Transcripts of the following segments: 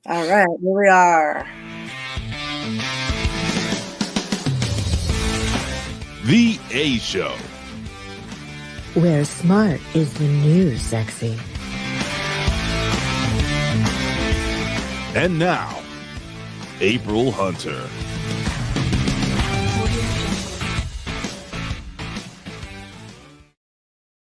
All right, here we are. The A Show. Where smart is the new sexy. And now, April Hunter.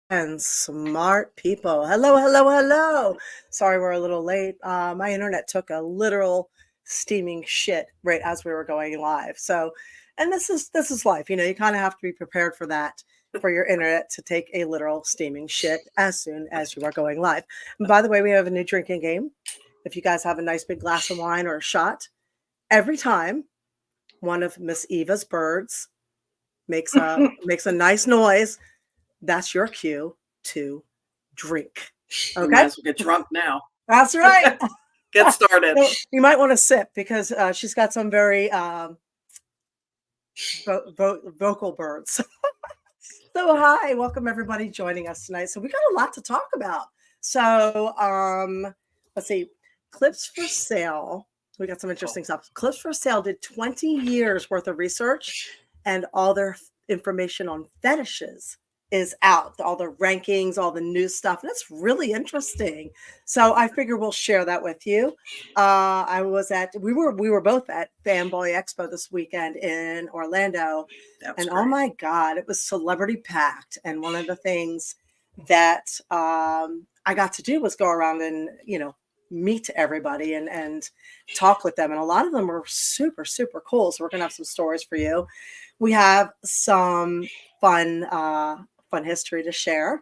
And smart people. Hello. Sorry we're a little late. My internet took a literal steaming shit right as we were going live. So, and this is life. You kind of have to be prepared for that, for your internet to take a literal steaming shit as soon as you are going live. And by the way, we have a new drinking game. If you guys have a nice big glass of wine or a shot, every time one of Miss Eva's birds makes a nice noise, that's your cue to drink. Okay. You might as well get drunk now. That's right. Get started. So you might want to sip because she's got some very vocal birds. So hi, welcome everybody joining us tonight. So we got a lot to talk about. So let's see, Clips for Sale. We got some interesting stuff. Clips for Sale did 20 years worth of research, and all their information on fetishes is out, all the rankings, all the new stuff, and it's really interesting. So I figure we'll share that with you. We were both at Fan Boy Expo this weekend in Orlando, and great. Oh my God, it was celebrity packed. And one of the things that I got to do was go around and meet everybody and talk with them, and a lot of them were super cool. So we're gonna have some stories for you. We have some fun history to share.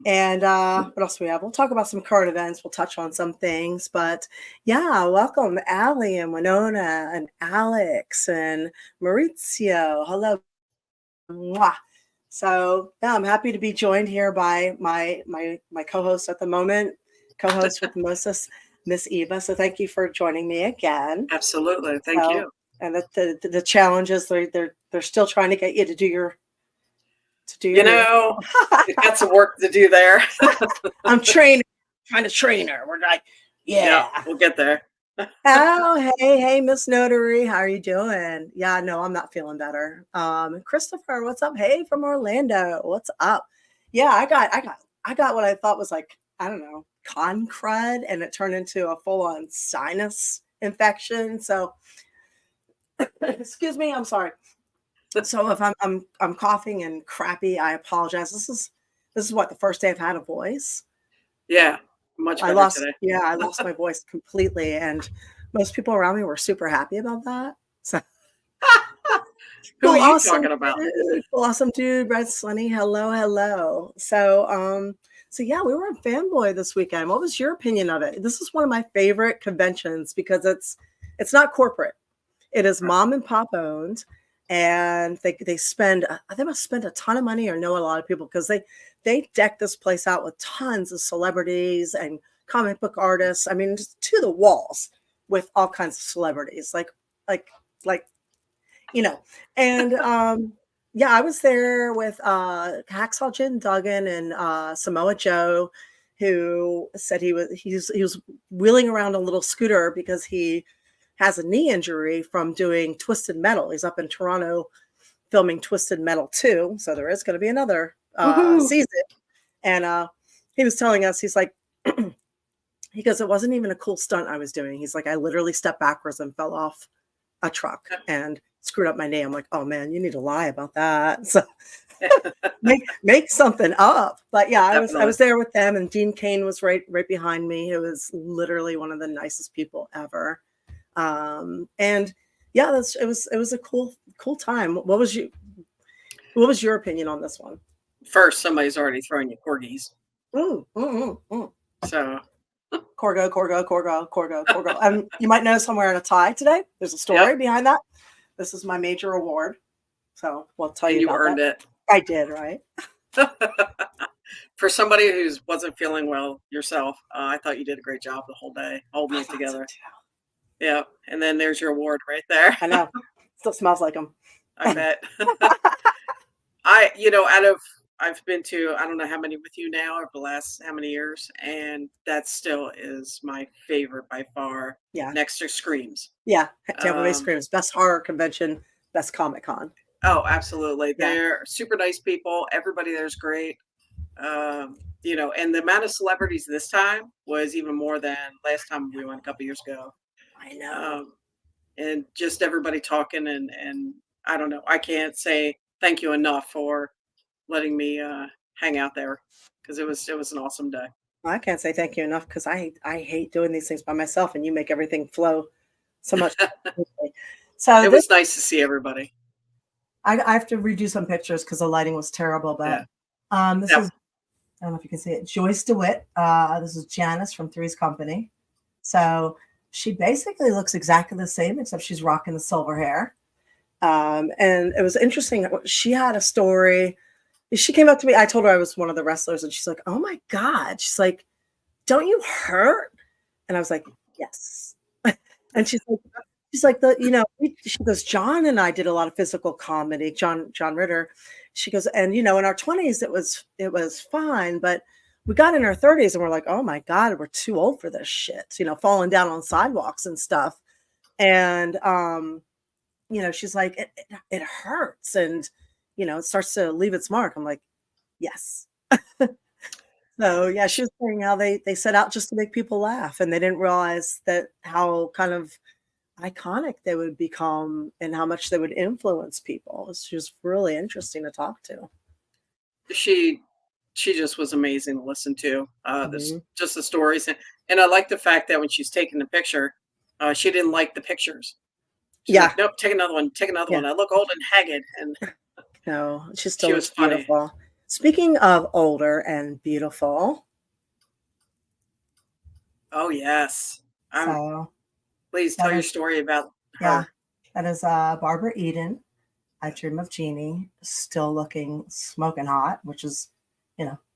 And what else do we have? We'll talk about some current events. We'll touch on some things. But yeah, welcome Allie and Winona and Alex and Maurizio. Hello. Mwah. So yeah, I'm happy to be joined here by my co-host at the moment, co-host with Miss Eva. So thank you for joining me again. Absolutely. Thank you. And the challenges, they're still trying to get you to do your we've got some work to do there. I'm trying to train her. We're like, yeah, we'll get there. Oh, hey, Miss Notary, how are you doing? Yeah, no, I'm not feeling better. Christopher, what's up? Hey, from Orlando, what's up? Yeah, I got what I thought was like, I don't know, con crud, and it turned into a full-on sinus infection. So, excuse me, I'm sorry. So if I'm coughing and crappy, I apologize. This is what, the first day I've had a voice. Yeah, much better today. Yeah, I lost my voice completely, and most people around me were super happy about that. So who are you talking about? Awesome dude, Red Sunny. Hello. So yeah, we were at Fanboy this weekend. What was your opinion of it? This is one of my favorite conventions because it's not corporate. It is mom and pop owned. And they must spend a ton of money, or know a lot of people, because they deck this place out with tons of celebrities and comic book artists. I mean, just to the walls with all kinds of celebrities, like And yeah, I was there with Hacksaw Jim Duggan and Samoa Joe, who said he was wheeling around a little scooter because he has a knee injury from doing Twisted Metal. He's up in Toronto filming Twisted Metal 2. So there is going to be another season. And he was telling us, he's like, he goes, it wasn't even a cool stunt I was doing. He's like, I literally stepped backwards and fell off a truck and screwed up my knee. I'm like, oh man, you need to lie about that. So make something up. But yeah, I was there with them, and Dean Cain was right behind me. He was literally one of the nicest people ever. And yeah, it was a cool time. What was your opinion on this one? First, somebody's already throwing you corgis. So Corgo. You might notice I'm wearing a tie today. There's a story behind that. This is my major award. So we'll tell you about earned that. It. I did, right? For somebody who wasn't feeling well yourself, I thought you did a great job the whole day holding it together. Yeah, and then there's your award right there. I know. Still smells like them. I bet. Out of I've been to I don't know how many with you now over the last how many years, and that still is my favorite by far, Yeah. next to Screams. Yeah. Tampa Bay Um, Screams, best horror convention, best Comic Con. oh, absolutely. Yeah. They're super nice people. Everybody there's great. And the amount of celebrities this time was even more than last time we went a couple years ago. I know. Um, and just everybody talking and I don't know. I can't say thank you enough for letting me hang out there because it was an awesome day. I can't say thank you enough because I hate doing these things by myself, and you make everything flow so much smoothly. So It this was nice to see everybody. I have to redo some pictures because the lighting was terrible, but Yeah. this Yep. is I don't know if you can see it. Joyce DeWitt. This is Janice from Three's Company. So she basically looks exactly the same, except she's rocking the silver hair. And it was interesting. She had a story. She came up to me. I told her I was one of the wrestlers, and she's like, "Oh my God." She's like, "Don't you hurt?" And I was like, "Yes." And she's like, she goes, "John and I did a lot of physical comedy, John Ritter." She goes, "And in our 20s it was fine, but we got in our 30s and we're like, oh my God, we're too old for this shit, falling down on sidewalks and stuff." And she's like, it hurts, and it starts to leave its mark. I'm like, yes. So yeah, she was saying how they set out just to make people laugh, and they didn't realize that how kind of iconic they would become and how much they would influence people. It's just really interesting to talk to. She she just was amazing to listen to. This Mhm. just the stories and I like the fact that when she's taking the picture, she didn't like the pictures. She's like, Yeah, nope, take another one, take another yeah. one. I look old and haggard, and No, she still she was looks funny. beautiful. Speaking of older and beautiful, Oh yes, so please tell that your is story about yeah, her. that is Barbara Eden. I Dream of Jeannie, still looking smoking hot, which is,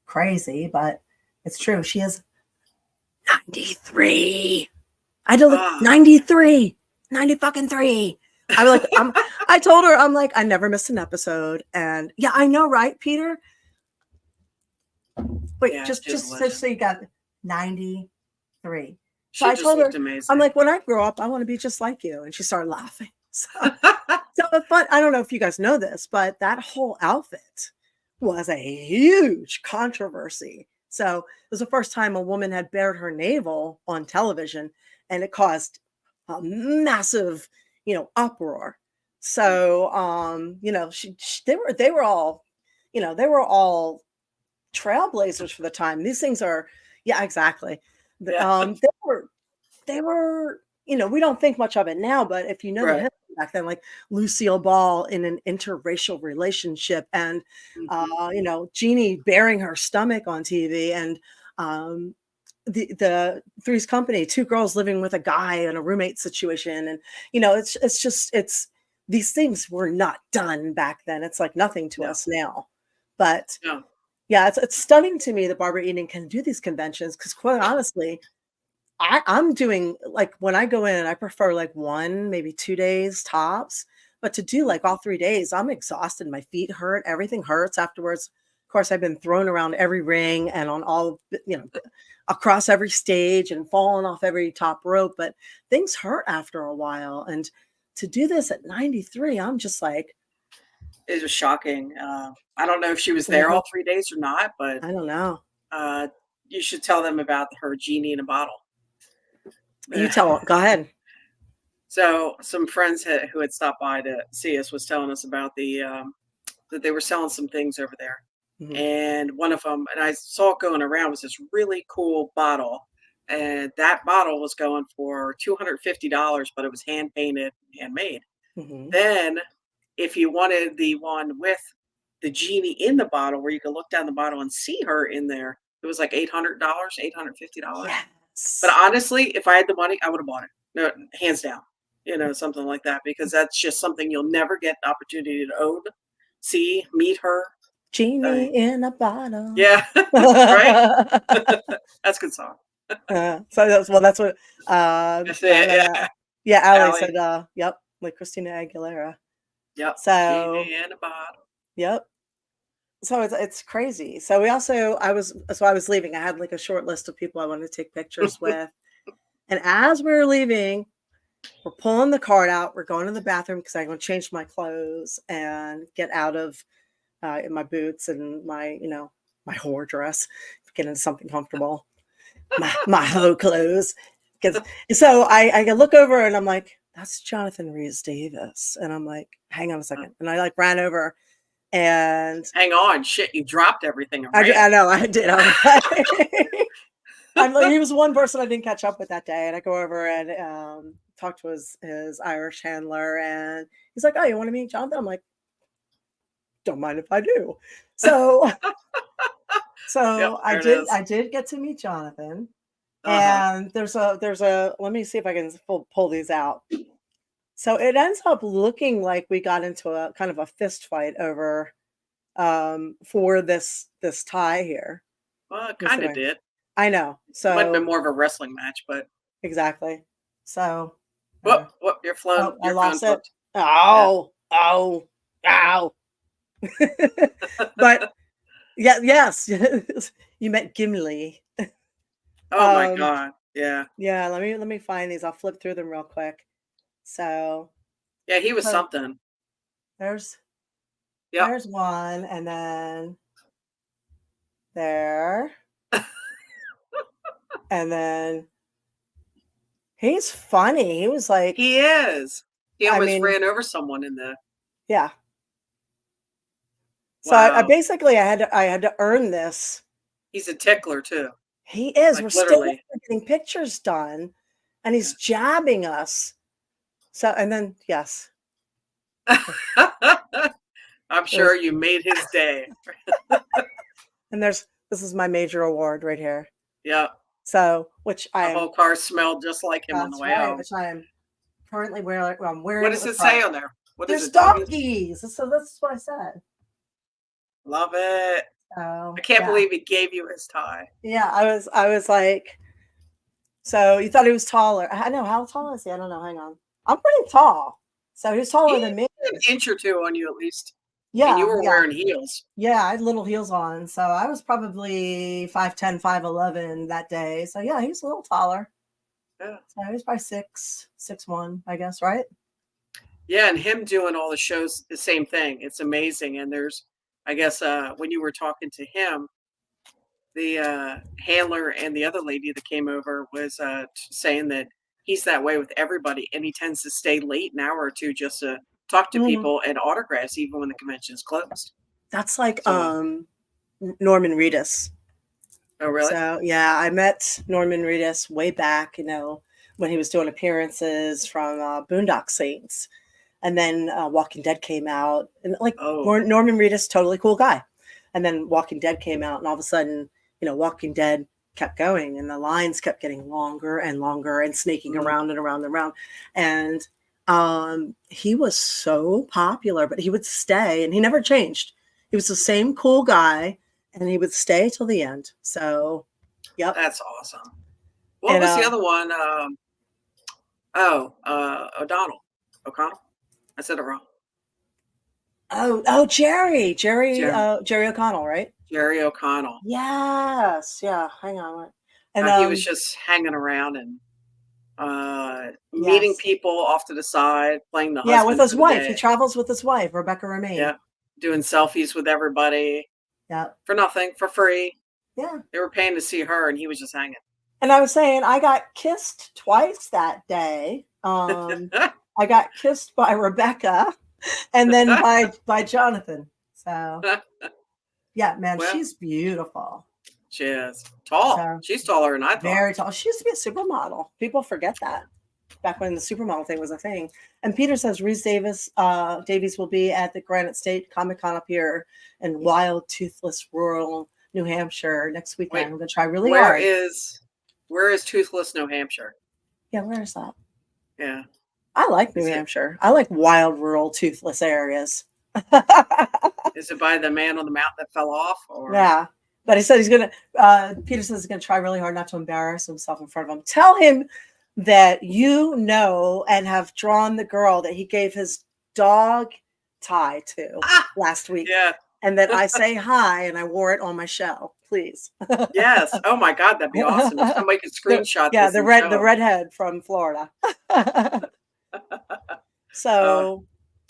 crazy, but it's true. She is 93. I had to look Ah, 93, 90 fucking 3. I was like, I told her, I'm like, I never missed an episode. And yeah, I know, right, Peter? Wait, yeah, just she's a just so, legend. so you got 93. So She I just told looked her, I'm amazing. like, when I grow up, I want to be just like you. And she started laughing. So the fun, I don't know if you guys know this, but that whole outfit was a huge controversy. So it was the first time a woman had bared her navel on television, and it caused a massive, uproar. So, they were all, trailblazers for the time. These things are, yeah, exactly. Yeah, They were, we don't think much of it now, but if you know the right. history back then, like Lucille Ball in an interracial relationship, and Mhm. Jeannie bearing her stomach on TV, and um, the Three's Company, two girls living with a guy in a roommate situation, and it's these things were not done back then. It's like nothing to No, us now, but no. yeah, it's stunning to me that Barbara Eden can do these conventions because, quite honestly, I'm doing like when I go in, I prefer like 1, maybe 2 days tops, but to do like all 3 days, I'm exhausted, my feet hurt, everything hurts afterwards. Of course, I've been thrown around every ring and on all, across every stage and falling off every top rope, but things hurt after a while. And to do this at 93, I'm just like, It was shocking. I don't know if she was there mhm, all 3 days or not, but I don't know. uh, you should tell them about her genie in a bottle. You tell, go ahead. So some friends who had stopped by to see us was telling us about that they were selling some things over there, Mhm, and one of them, and I saw it going around, was this really cool bottle, and that bottle was going for $250, but it was hand painted, handmade. mhm, Then, if you wanted the one with the genie in the bottle, where you could look down the bottle and see her in there, it was like $800, $850. But yes. honestly, if I had the money, I would have bought it. No, hands down. Something like that because that's just something you'll never get the opportunity to own, see, meet her. Uh, Genie in a bottle. yeah, right. That's a good song. So that's what, That's it. Yeah, yeah, Ali Allie. said, yep, like Christina Aguilera. Yep. So, Genie in a bottle. yep. so it's crazy. So I was leaving. I had like a short list of people I wanted to take pictures with. And as we were leaving, we're pulling the cart out. We're going to the bathroom because I'm going to change my clothes and get out of in my boots and my, my whore dress, get into something comfortable. My hoe clothes. Because so I look over and I'm like, that's Jonathan Rhys Davis. And I'm like, hang on a second. And I like ran over and Hang on, shit! You dropped everything and I ran. know I did. I was like, I'm like, he was one person I didn't catch up with that day. And I go over and talk to his Irish handler and he's like, oh, you want to meet Jonathan? I'm like, don't mind if I do. So Yep, I there it did is. get to meet Jonathan. Uh-huh. And there's a let me see if I can pull these out. So it ends up looking like we got into a kind of a fist fight over for this tie here. Well, it Let me see kind if of did. I know. Might have been So more of a wrestling match, but exactly. So whoop, whoop, your phone, oh, I your phone lost it. flipped. Yeah. Oh, ow. But yeah, yes. You met Gimli. Oh my Um God. Yeah. yeah, let me find these. I'll flip through them real quick. So Yeah, he was so something. there's Yep. there's one and then there and then he's funny. He was like, He is. He I almost mean, ran over someone in the yeah. So I wow. basically I had to earn this. He's a tickler too. He is. Like We're still literally. getting pictures done and he's jabbing us. So and then yes, Yeah. I'm it was sure you made his day. and this is my major award right here. Yeah. So which I The whole am car smelled just like him on the that's way right, home. which I am currently wearing. Well, I'm What wearing it does with it say pride. on there? What is There's it, doggies? donkeys. So that's what I said. Love it. I So can't yeah. believe he gave you his tie. Yeah, I was like, so you thought he was taller. I know how tall is he? I don't know. Hang on. I'm pretty tall. So he's taller He's than me. an inch or two on you at least. And you Yeah, were yeah. wearing heels. Yeah, I had little heels on. So I was probably 5'10", 5'11" that day. So yeah, he's a little taller. Yeah. So he was probably 6'1", I guess, right? Yeah, and him doing all the shows, the same thing. It's amazing. And there's, I guess, when you were talking to him, the handler and the other lady that came over was saying that he's that way with everybody, and he tends to stay late an hour or two just to talk to Mhm. people and autographs, even when the convention's closed. That's like So, Norman Reedus. oh really? So yeah, I met Norman Reedus way back, when he was doing appearances from Boondock Saints, and then Walking Dead came out, and like Oh, Norman Reedus, totally cool guy, and then Walking Dead came out, and all of a sudden, Walking Dead kept going, and the lines kept getting longer and longer, and snaking mm, around and around and around, and he was so popular, but he would stay, and he never changed. He was the same cool guy and he would stay till the end. So, yep. that's awesome. What And was the other one? O'Donnell, O'Connell. I said it wrong. Jerry Jerry, Jerry O'Connell, right? Jerry O'Connell. Yes, yeah. Hang on, and He was just hanging around and meeting yes, people off to the side, playing the yeah, with husband his for the wife. He day. travels with his wife, Rebecca Romaine. Yeah, doing selfies with everybody Yeah, for nothing, for free. yeah. They were paying to see her, and he was just hanging. And I was saying, I got kissed twice that day. I got kissed by Rebecca, and then by Jonathan. So yeah, man, Well, she's beautiful. she is tall. So She's taller than I thought. very tall. She used to be a supermodel. People forget that. Back when the supermodel thing was a thing. And Peter says Reese Davies will be at the Granite State Comic Con up here in wild, toothless, rural New Hampshire next weekend. Wait, I'm going to try really where hard. is where is Toothless, New Hampshire? Yeah, where is that? Yeah, I like New is it Hampshire. I like wild, rural, toothless areas. is it by the man on the mountain that fell off, or Yeah. But he said Peter says he's going to try really hard not to embarrass himself in front of him. Tell him that and have drawn the girl that he gave his dog tie to ah, last week. yeah, and that I say hi and I wore it on my show, please. Yes. Oh my God, that'd be awesome. If somebody could screenshot this and the show. redhead from Florida. Uh, So,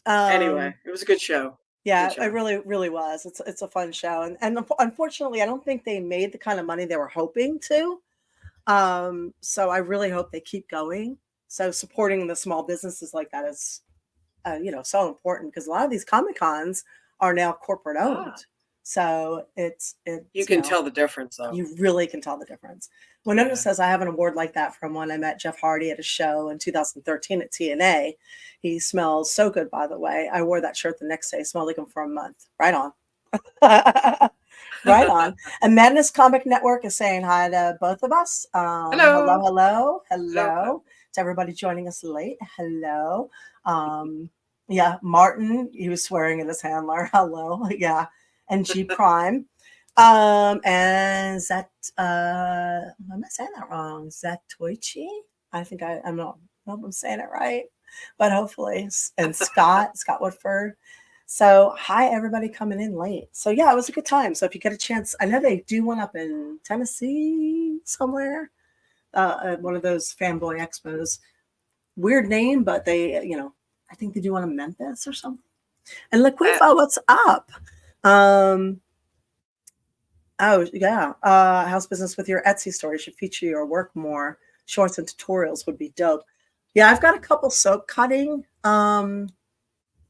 anyway, it was a good show. Good yeah, it show. really was. It's a fun show, and unfortunately, I don't think they made the kind of money they were hoping to. So I really hope they keep going. So supporting the small businesses like that is, so important because a lot of these Comic Cons are now corporate Ah, owned. So you it's can tell the difference though. you really can tell the difference. Winona Yeah. says I have an award like that from when I met Jeff Hardy at a show in 2013 at TNA. He smells so good, by the way. I wore that shirt the next day. Smelled like him for a month. Right on. Right on. And Madness Comic Network is saying hi to both of us. Hello. Hello. Hello. To everybody joining us late. Hello. Yeah, Martin, he was swearing at his handler. Hello. Yeah. And G Prime. And Zat, am I saying that wrong? Zatoichi? I'm not, I hope I'm saying it right, but hopefully. And Scott Woodford. So, hi, everybody coming in late. So, yeah, it was a good time. So, if you get a chance, I know they do one up in Tennessee somewhere, at one of those Fan Boy Expos. Weird name, but they, I think they do one in Memphis or something. And Laquifa, what's up? Oh, yeah. House business with your Etsy store. You should feature your work more. Shorts and tutorials would be dope. Yeah, I've got a couple soap cutting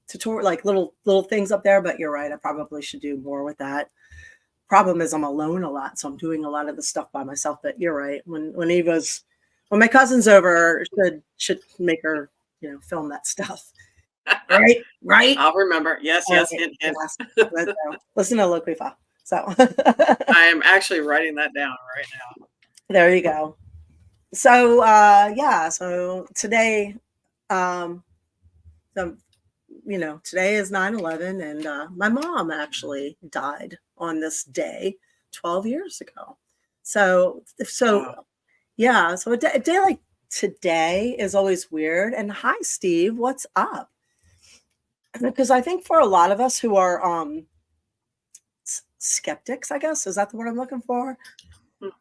tutorial, like little things up there, but you're right. I probably should do more with that. Problem is I'm alone a lot, so I'm doing a lot of the stuff by myself. But you're right. When my cousin's over, should make her, film that stuff. Right? Right? I'll remember. Yes, All yes, right. hint, hint. Yes. Let's go. Listen to Loquifa. So I am actually writing that down right now. there you go. So yeah, so today, so, today is 9/11, and my mom actually died on this day 12 years ago. So Wow. yeah, so a day like today is always weird. And hi, Steve, what's up? Because I think for a lot of us who are skeptics, I guess, is that the word I'm looking for?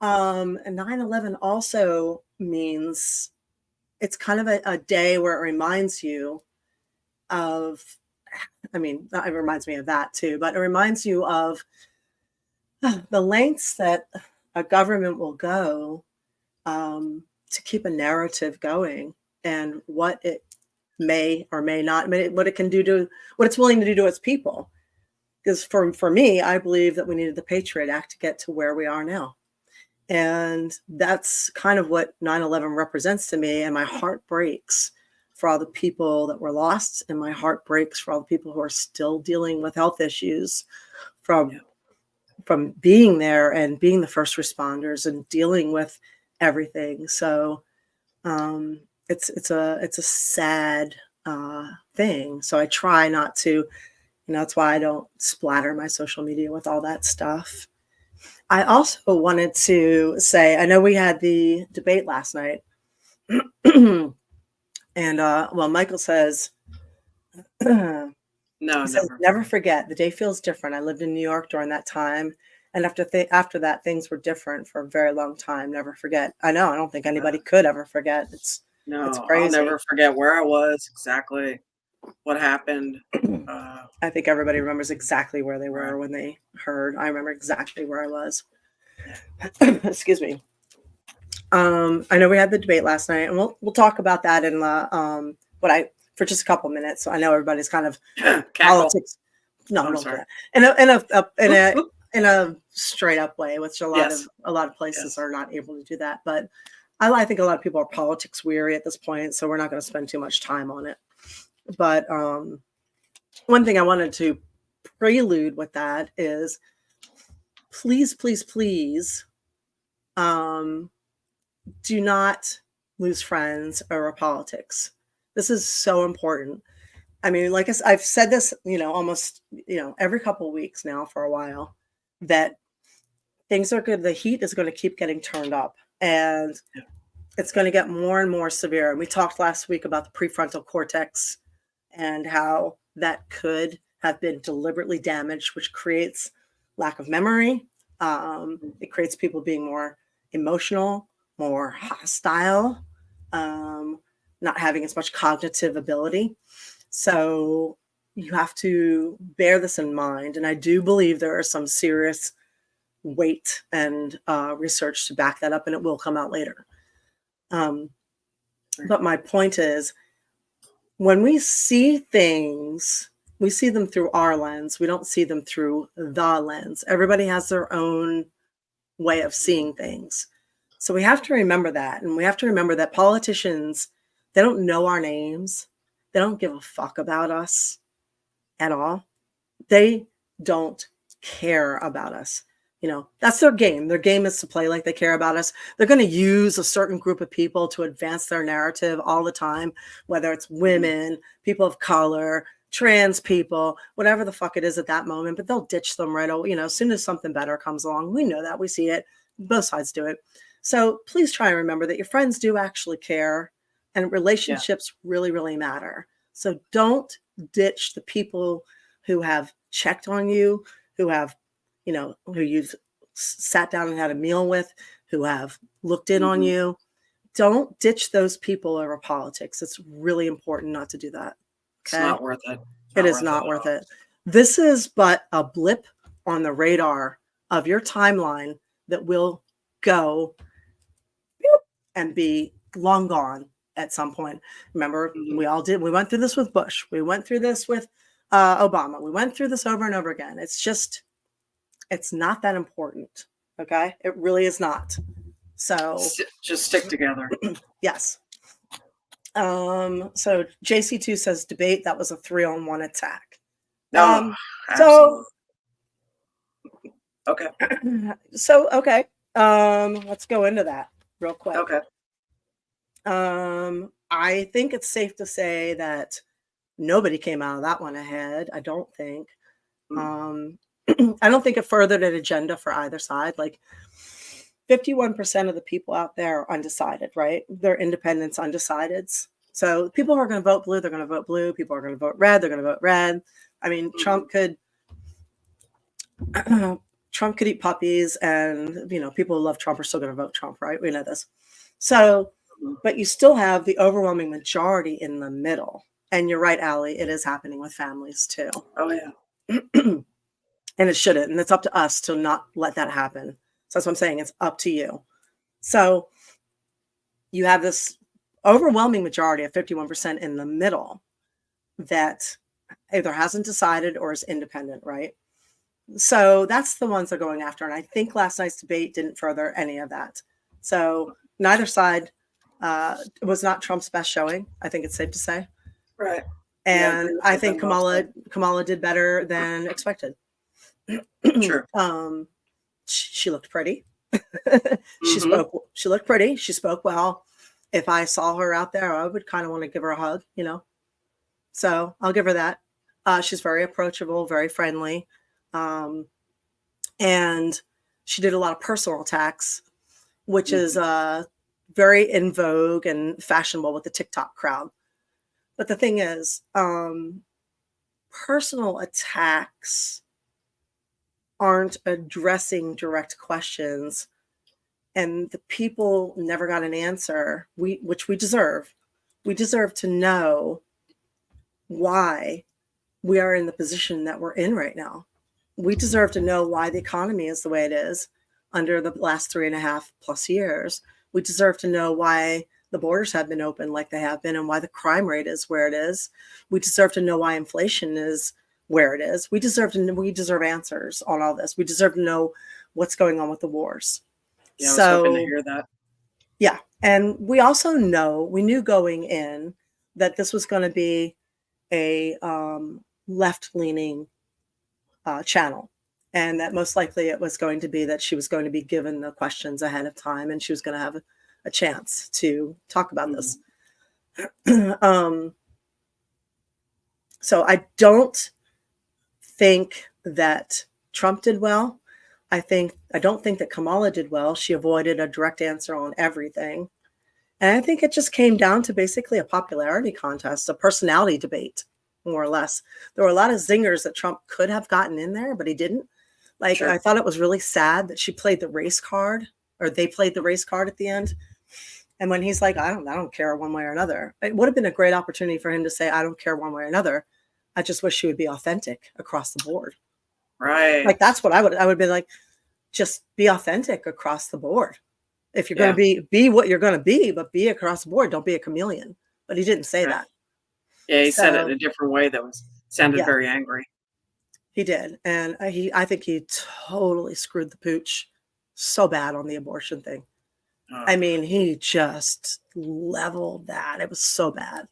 And 9/11 also means it's kind of a day where it reminds you of, I mean, it reminds me of that too, but it reminds you of the lengths that a government will go to keep a narrative going and what it may or may not, what it can do to, what it's willing to do to its people. Because for me, I believe that we needed the Patriot Act to get to where we are now. And that's kind of what 9/11 represents to me. And my heart breaks for all the people that were lost. And my heart breaks for all the people who are still dealing with health issues from being there and being the first responders and dealing with everything. So it's a sad thing. So I try not to, that's why I don't splatter my social media with all that stuff. I also wanted to say, I know we had the debate last night, and well, Michael says, No, he says, never. never forget, the day feels different. I lived in New York during that time, and after that, things were different for a very long time. Never forget. I know. I don't think anybody could ever forget. It's No, crazy. I'll never forget where I was, exactly what happened. I think everybody remembers exactly where they were when they heard. I remember exactly where I was. Excuse me. I know we had the debate last night, and we'll talk about that in the for just a couple minutes. So I know everybody's kind of politics. No, I'm don't sorry. do that. In a straight up way, which a lot of places are not able to do that. But I think a lot of people are politics weary at this point, so we're not going to spend too much time on it. But one thing I wanted to prelude with that is, please, please, please, do not lose friends over politics. This is so important. I mean, like I've said this, almost, every couple of weeks now for a while, that things are good. The heat is going to keep getting turned up, and it's going to get more and more severe. And we talked last week about the prefrontal cortex and how that could have been deliberately damaged, which creates lack of memory. It creates people being more emotional, more hostile, not having as much cognitive ability. So you have to bear this in mind. And I do believe there are some serious weight and research to back that up, and it will come out later. But my point is, when we see things, we see them through our lens. We don't see them through the lens. Everybody has their own way of seeing things. So we have to remember that. And we have to remember that politicians, they don't know our names. They don't give a fuck about us at all. They don't care about us. You know, that's their game. Their game is to play like they care about us. They're going to use a certain group of people to advance their narrative all the time, whether it's women, people of color, trans people, whatever the fuck it is at that moment, but they'll ditch them right away. You know, as soon as something better comes along, we know that, we see it, both sides do it. So please try and remember that your friends do actually care, and relationships really, really matter. So don't ditch the people who have checked on you, who have, you know, who you've sat down and had a meal with, who have looked in on you. Don't ditch those people over politics. It's really important not to do that. Okay? It's not worth it. It is not worth it. This is but a blip on the radar of your timeline that will go and be long gone at some point. Remember, we all did. We went through this with Bush. We went through this with Obama. We went through this over and over again. It's just, it's not that important. Okay. It really is not. So just stick together. Yes. So JC2 says debate. That was a 3-on-1 attack. No. So, okay. So, okay. Let's go into that real quick. Okay. I think it's safe to say that nobody came out of that one ahead. I don't think. I don't think it furthered an agenda for either side. Like 51% of the people out there are undecided, right? They're independents, undecideds. So people who are going to vote blue, they're going to vote blue. People are going to vote red, they're going to vote red. I mean, Trump could eat puppies, and, you know, people who love Trump are still going to vote Trump, right? We know this. So, but you still have the overwhelming majority in the middle. And you're right, Allie, it is happening with families too. Oh, yeah. And it shouldn't. And it's up to us to not let that happen. So that's what I'm saying. It's up to you. So you have this overwhelming majority of 51% in the middle that either hasn't decided or is independent, right? So that's the ones they're going after. And I think last night's debate didn't further any of that. So neither side was not Trump's best showing. I think it's safe to say. Right. And yeah, I think Kamala did better than expected. Sure. She looked pretty. She looked pretty. She spoke well. If I saw her out there, I would kind of want to give her a hug, you know. So I'll give her that. She's very approachable, very friendly. And she did a lot of personal attacks, which is very in vogue and fashionable with the TikTok crowd. But the thing is, personal attacks aren't addressing direct questions, and the people never got an answer, which we deserve. We deserve to know why we are in the position that we're in right now. We deserve to know why the economy is the way it is under the last 3.5+ years. We deserve to know why the borders have been open like they have been, and why the crime rate is where it is. We deserve to know why inflation is where it is. We deserve answers on all this. We deserve to know what's going on with the wars. Yeah, I was hoping to hear that. Yeah. And we also we knew going in that this was going to be a left-leaning channel. And that most likely it was going to be that she was going to be given the questions ahead of time, and she was going to have a chance to talk about this. So I don't think that Trump did well. I don't think that Kamala did well. She avoided a direct answer on everything. And I think it just came down to basically a popularity contest, a personality debate. more or less. There were a lot of zingers that Trump could have gotten in there, but he didn't. Like, I Sure. thought it was really sad that she played the race card, or they played the race card at the end. And when he's like, I don't care one way or another, it would have been a great opportunity for him to say, I don't care one way or another. I just wish she would be authentic across the board. Like, Right. that's what I would be like, just be authentic across the board. If you're going Yeah. to be what you're going to be, but be across the board. Don't be a chameleon. But he didn't say Right. that. Yeah, he said it in So a different way that sounded yeah, very angry. he did. And I think he totally screwed the pooch so bad on the abortion thing. I Uh, mean, he just leveled that. It was so bad.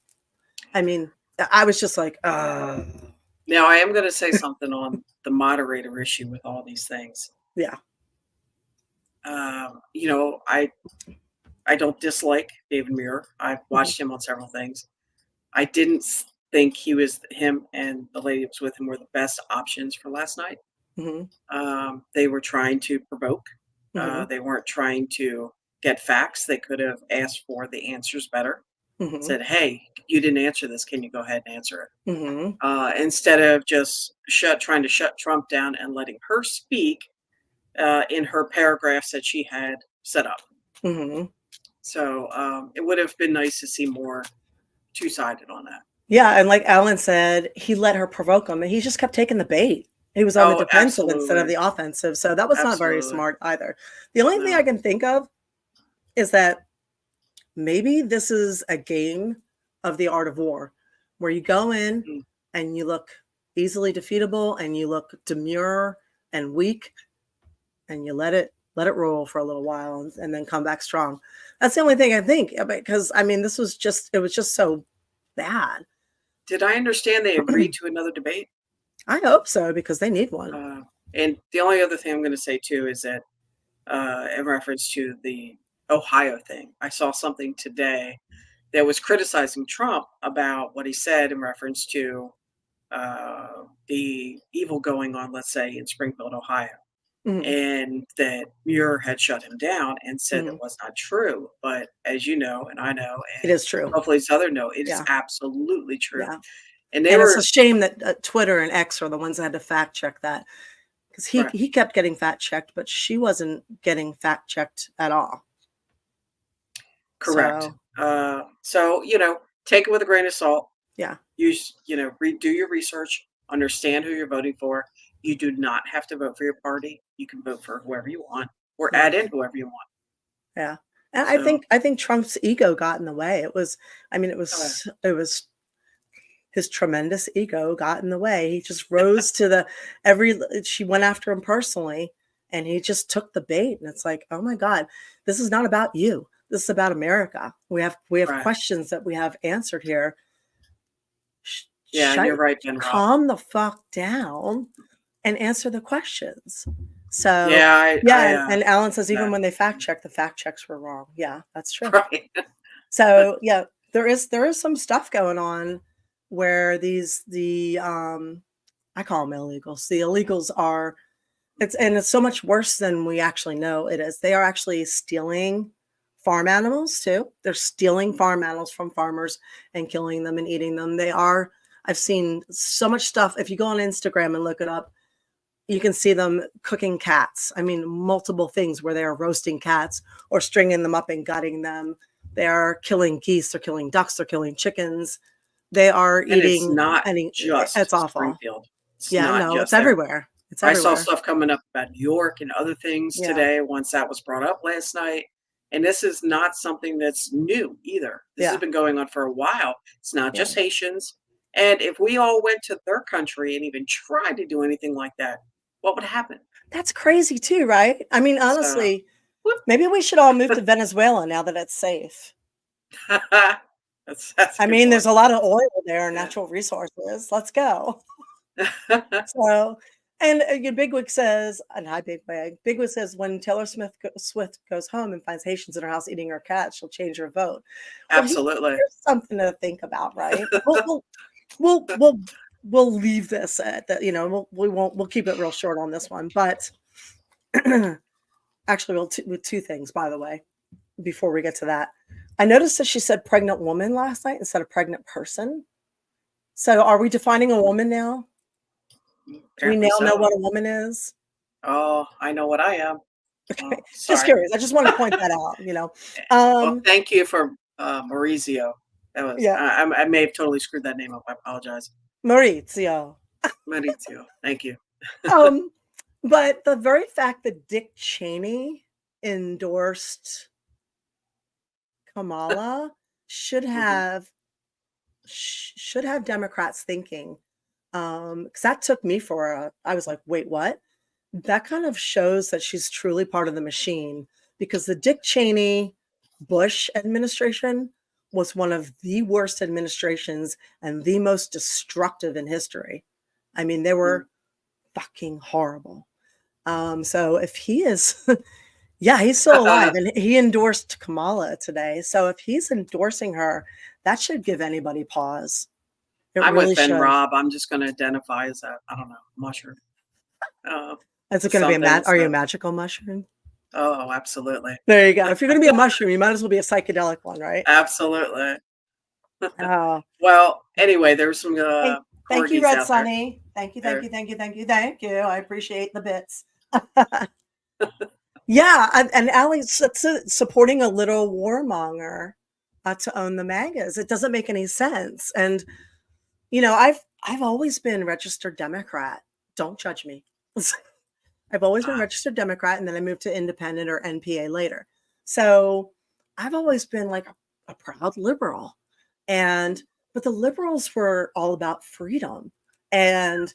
I mean, I was just like, Now, I am going to say something on the moderator issue with all these things. yeah. You know, I don't dislike David Muir. I've Mhm, watched him on several things. I didn't think him and the lady that was with him were the best options for last night. mhm, They were trying to provoke. mhm, They weren't trying to get facts. They could have asked for the answers better. mhm, Said, "Hey, you didn't answer this. Can you go ahead and answer it?" mhm, Instead of just trying to shut Trump down and letting her speak in her paragraphs that she had set up. mhm. So it would have been nice to see more two sided on that. Yeah, and like Alan said, he let her provoke him, and he just kept taking the bait. He was on the Oh, defensive instead of absolutely, the offensive, so that was not very absolutely. smart either. The only thing No. I can think of is that maybe this is a game of the art of war, where you go in Mm. and you look easily defeatable and you look demure and weak, and you let it roll for a little while and then come back strong. That's the only thing I think, because I mean, it was just so bad. Did I understand they agreed to another debate? I hope so because they need one. Uh, and the only other thing I'm going to say too is that in reference to the Ohio thing, I saw something today that was criticizing Trump about what he said in reference to the evil going on, let's say, in Springfield, Ohio, Mhm, and that Muir had shut him down and said it mhm. was not true. But as you know, and I know, It and is true. hopefully it's other know, it is Yeah, absolutely true. yeah, And they and it's a were shame that, Twitter and X are the ones that had to fact check that, 'cause right, he kept getting fact checked, but she wasn't getting fact checked at all. correct. So, So take it with a grain of salt. yeah, Do your research, understand who you're voting for. You do not have to vote for your party. You can vote for whoever you want or yeah, add in whoever you want. yeah, and So, I think Trump's ego got in the way. I mean, uh, it was his tremendous ego got in the way. He just rose to the she went after him personally, and he just took the bait, and it's like, "Oh my god, this is not about you. This is about America. We have right. questions that we have answered here. Sh Yeah, you're shut right, Ben Roth. Calm the fuck down and answer the questions." So, Yeah, yeah, and Alan says even that when they fact check, the fact checks were wrong. Yeah, that's true. right. So, yeah, there is some stuff going on where I call them illegals. The illegals are it's so much worse than we actually know it is. They are actually stealing farm animals too. They're stealing farm animals from farmers and killing them and eating them. I've seen so much stuff. If you go on Instagram and look it up, you can see them cooking cats. I mean, multiple things where they are roasting cats or stringing them up and gutting them. They are killing geese, they're killing ducks, they're killing chickens. They are And it's eating not eating just it's awful. Springfield. It's Yeah, not no, it's just there. everywhere. It's I saw everywhere. stuff coming up about New York and other things Yeah, today once that was brought up last night. And this is not something that's new either. This has yeah, been going on for a while. It's not yeah. just Haitians. And if we all went to their country and even tried to do anything like that, what would happen? That's crazy too, right? I mean, So, honestly, whoop. maybe we should all move to Venezuela now that it's safe. That's a I good mean, there's point. a lot of oil there, Yeah. natural resources. Let's go. So, and Bigwig says, and hi, Bigwig. Bigwig says when Taylor Swift goes home and finds Haitians in her house eating her cat, she'll change her vote. Well, Absolutely. here's something to think about, right? We'll we'll we'll leave this at that. We'll keep it real short on this one, but actually, with two things, by the way, before we get to that, I noticed that she said pregnant woman last night instead of pregnant person. So are we defining a woman now? Do we Apparently now know so. what a woman is? Oh, I know what I am. Okay. Oh, Just sorry. curious. I just wanted to point that out, Well, Um, thank you for Maurizio. That was yeah, I may have totally screwed that name up. I apologize. Maurizio. Maurizio. Thank you. Um, but the very fact that Dick Cheney endorsed Kamala should Mhm. have should have Democrats thinking. 'Cause that took me for I was like, wait, what? That kind of shows that she's truly part of the machine because the Dick Cheney Bush administration was one of the worst administrations and the most destructive in history. I mean, they Mm. were fucking horrible. So if he is, yeah, he's still alive and he endorsed Kamala today. So if he's endorsing her, that should give anybody pause. It I'm with really Ben should. Rob. I'm just going to identify as a, I don't know, mushroom. Uh, Is it going to be something. are you a So, magical mushroom? oh, absolutely. There you go. If you're going to be a mushroom, you might as well be a psychedelic one, right? Absolutely. Oh, Well, anyway, there's some hey, thank you, corgis Red out there. Sunny. Thank you, thank There. you, thank you, thank you, thank you. I appreciate the bits. Yeah, and Alex supporting a little warmonger to own the mangas. It doesn't make any sense. And I've always been registered Democrat. Don't judge me. I've always been Ah, registered Democrat, and then I moved to independent or NPA later. So I've always been like a proud liberal. But the liberals were all about freedom and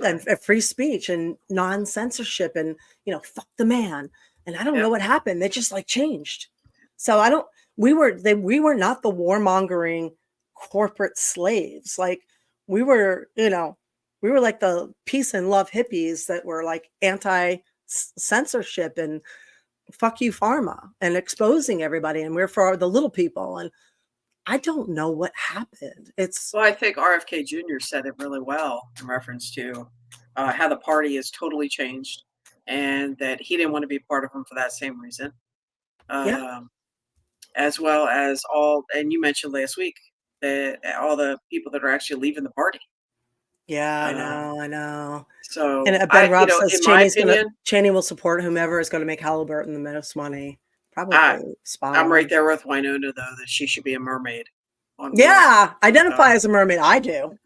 right. free speech and non-censorship and fuck the man. And I don't know Yep. what happened. They just like changed. So I don't we were not the warmongering corporate slaves. Like we were, we were like the peace and love hippies that were like anti censorship and fuck you pharma and exposing everybody, and we're for the little people. And I don't know what happened. It's Well, I think RFK Jr. said it really well in reference to how the party has totally changed and that he didn't want to be part of them for that same reason. Yeah. Um, as well as all, and you mentioned last week that all the people that are actually leaving the party. Yeah, I Um, know, I know. And so Ben I, Robb says in my opinion, Cheney will support whomever is gonna make Halliburton the most money. I, Probably spot I'm right on. there with Winona though that she should be a mermaid on wheels. Yeah, Uh, identify as a mermaid. I do.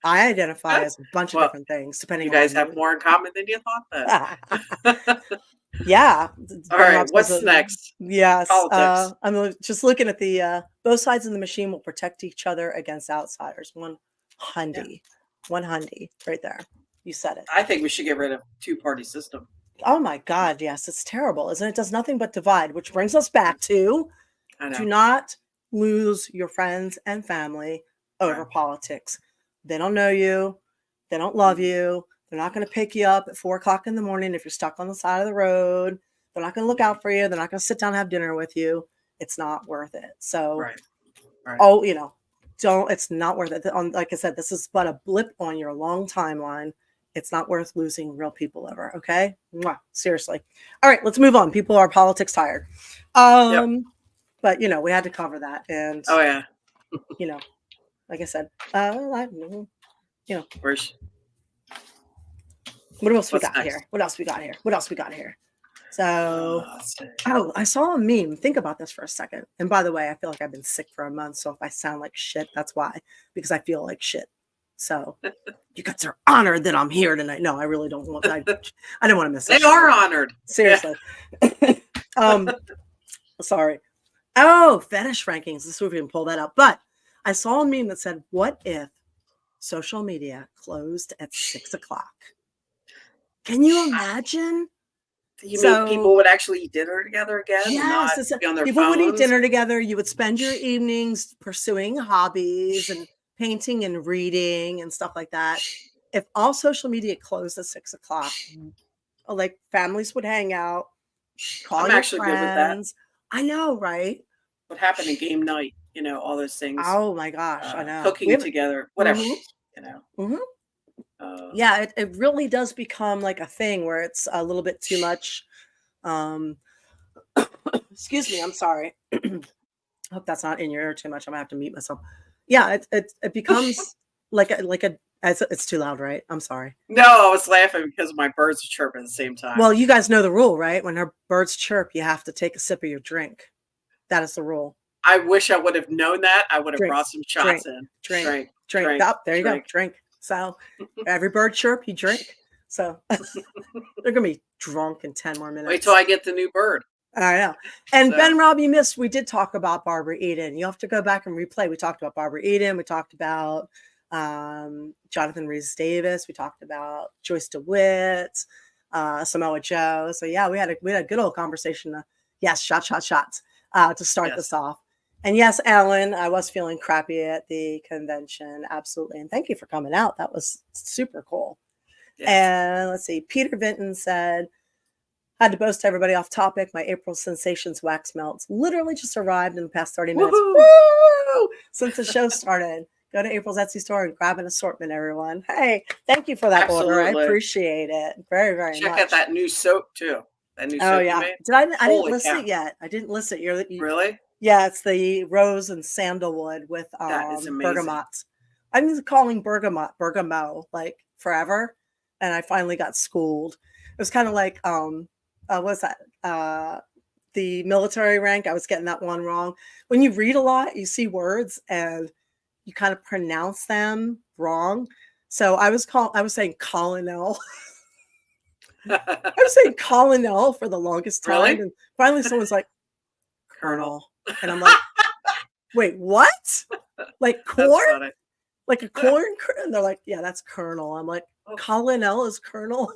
I identify as a bunch of well, different things depending you on my guys have mood. more in common than you thought then. Yeah, All Ben right, Robb says what's next? yes. Politics. Just looking at the both sides of the machine will protect each other against outsiders. One Yeah. hundy. One hundy right there. You said it. I think we should get rid of two-party system. Oh my God, yes, it's terrible, isn't it? It does nothing but divide, which brings us back to I do know. not lose your friends and family over Right. politics. They don't know you. They don't love Mhm. you. They're not going to pick you up at 4 o'clock in the morning if you're stuck on the side of the road. They're not going to look Mhm. out for you. They're not going to sit down and have dinner with you. It's not worth it. So, Right. Right. oh, don't, it's not worth it. Like I said, this is but a blip on your long timeline. It's not worth losing real people over. Okay. Mwah, seriously. All right, let's move on. People are politics tired. Yep. But we had to cover that. And, Oh yeah. you know, like I said, Where's what else we what's got next? here? What else we got here? What else we got here? So, Let's see. oh, I saw a meme. Think about this for a second. And by the way, I feel like I've been sick for a month. So if I sound like shit, that's why, because I feel like shit. So you guys are honored that I'm here tonight. No, I really don't want I didn't want to miss They this show. are honored. Yeah. Seriously. um, sorry. Oh, fetish rankings. Let's see if we can pull that up. But I saw a meme that said, what if social media closed at 6 o'clock? Can you imagine? You mean So people would actually eat dinner together again and not yes, be on their people would eat phones? dinner together. You would spend your evenings pursuing hobbies and painting and reading and stuff like that. If all social media closed at 6 o'clock, like families would hang out, call I'm your actually good with that. friends. I know, right? What happened in game night? All those things. Oh my gosh, I know. We Cooking haven't. together, whatever. Hmm. You know. Hmm. Uh, Yeah, it really does become like a thing where it's a little bit too much. Um, excuse me, I'm sorry. I hope that's not in your ear too much. I'm gonna have to mute myself. Yeah, it becomes like a it's too loud, right? I'm sorry. No, I was laughing because my birds are chirping at the same time. Well, you guys know the rule, right? When our birds chirp, you have to take a sip of your drink. That is the rule. I wish I would have known that. I would have Drink, brought some drink, shots in. drink, Drink, drink. drink, Oh, there you go. drink. Drink. So every bird chirp, you drink. So they're gonna be drunk in 10 more minutes. Wait till I get the new bird. I know. And So- Ben Rob, you missed. We did talk about Barbara Eden. You have to go back and replay. We talked about Barbara Eden. We talked about Jonathan Rhys Davis. We talked about Joyce DeWitt, Samoa Joe. So yeah, we had a good old conversation. Yes, shots to start this off. And yes, Alan, I was feeling crappy at the convention. Absolutely. And thank you for coming out. That was super cool. Yes. And let's see. Peter Vinton said, had to boast to everybody off topic. My April Sensations wax melts literally just arrived in the past 30 minutes. Woo! Since the show started. Go to April's Etsy store and grab an assortment, everyone. Hey, thank you for that order. I Absolutely. appreciate it very, very much. Check out that new soap too. That new soap Oh you yeah. made. I didn't Holy list cow. it yet. I didn't list it. You Really? Yeah, it's the rose and sandalwood with That is amazing. bergamot. I've been calling bergamot like forever, and I finally got schooled. It was kind of like what's that? The military rank. I was getting that one wrong. When you read a lot, you see words and you kind of pronounce them wrong. So I was saying colonel. I was saying colonel for the longest time, Really? and finally someone's like colonel, and I'm like, wait, what? Like That's corn? funny. Like a corn? And they're like, yeah, that's colonel. I'm like, Oh. colonel is colonel,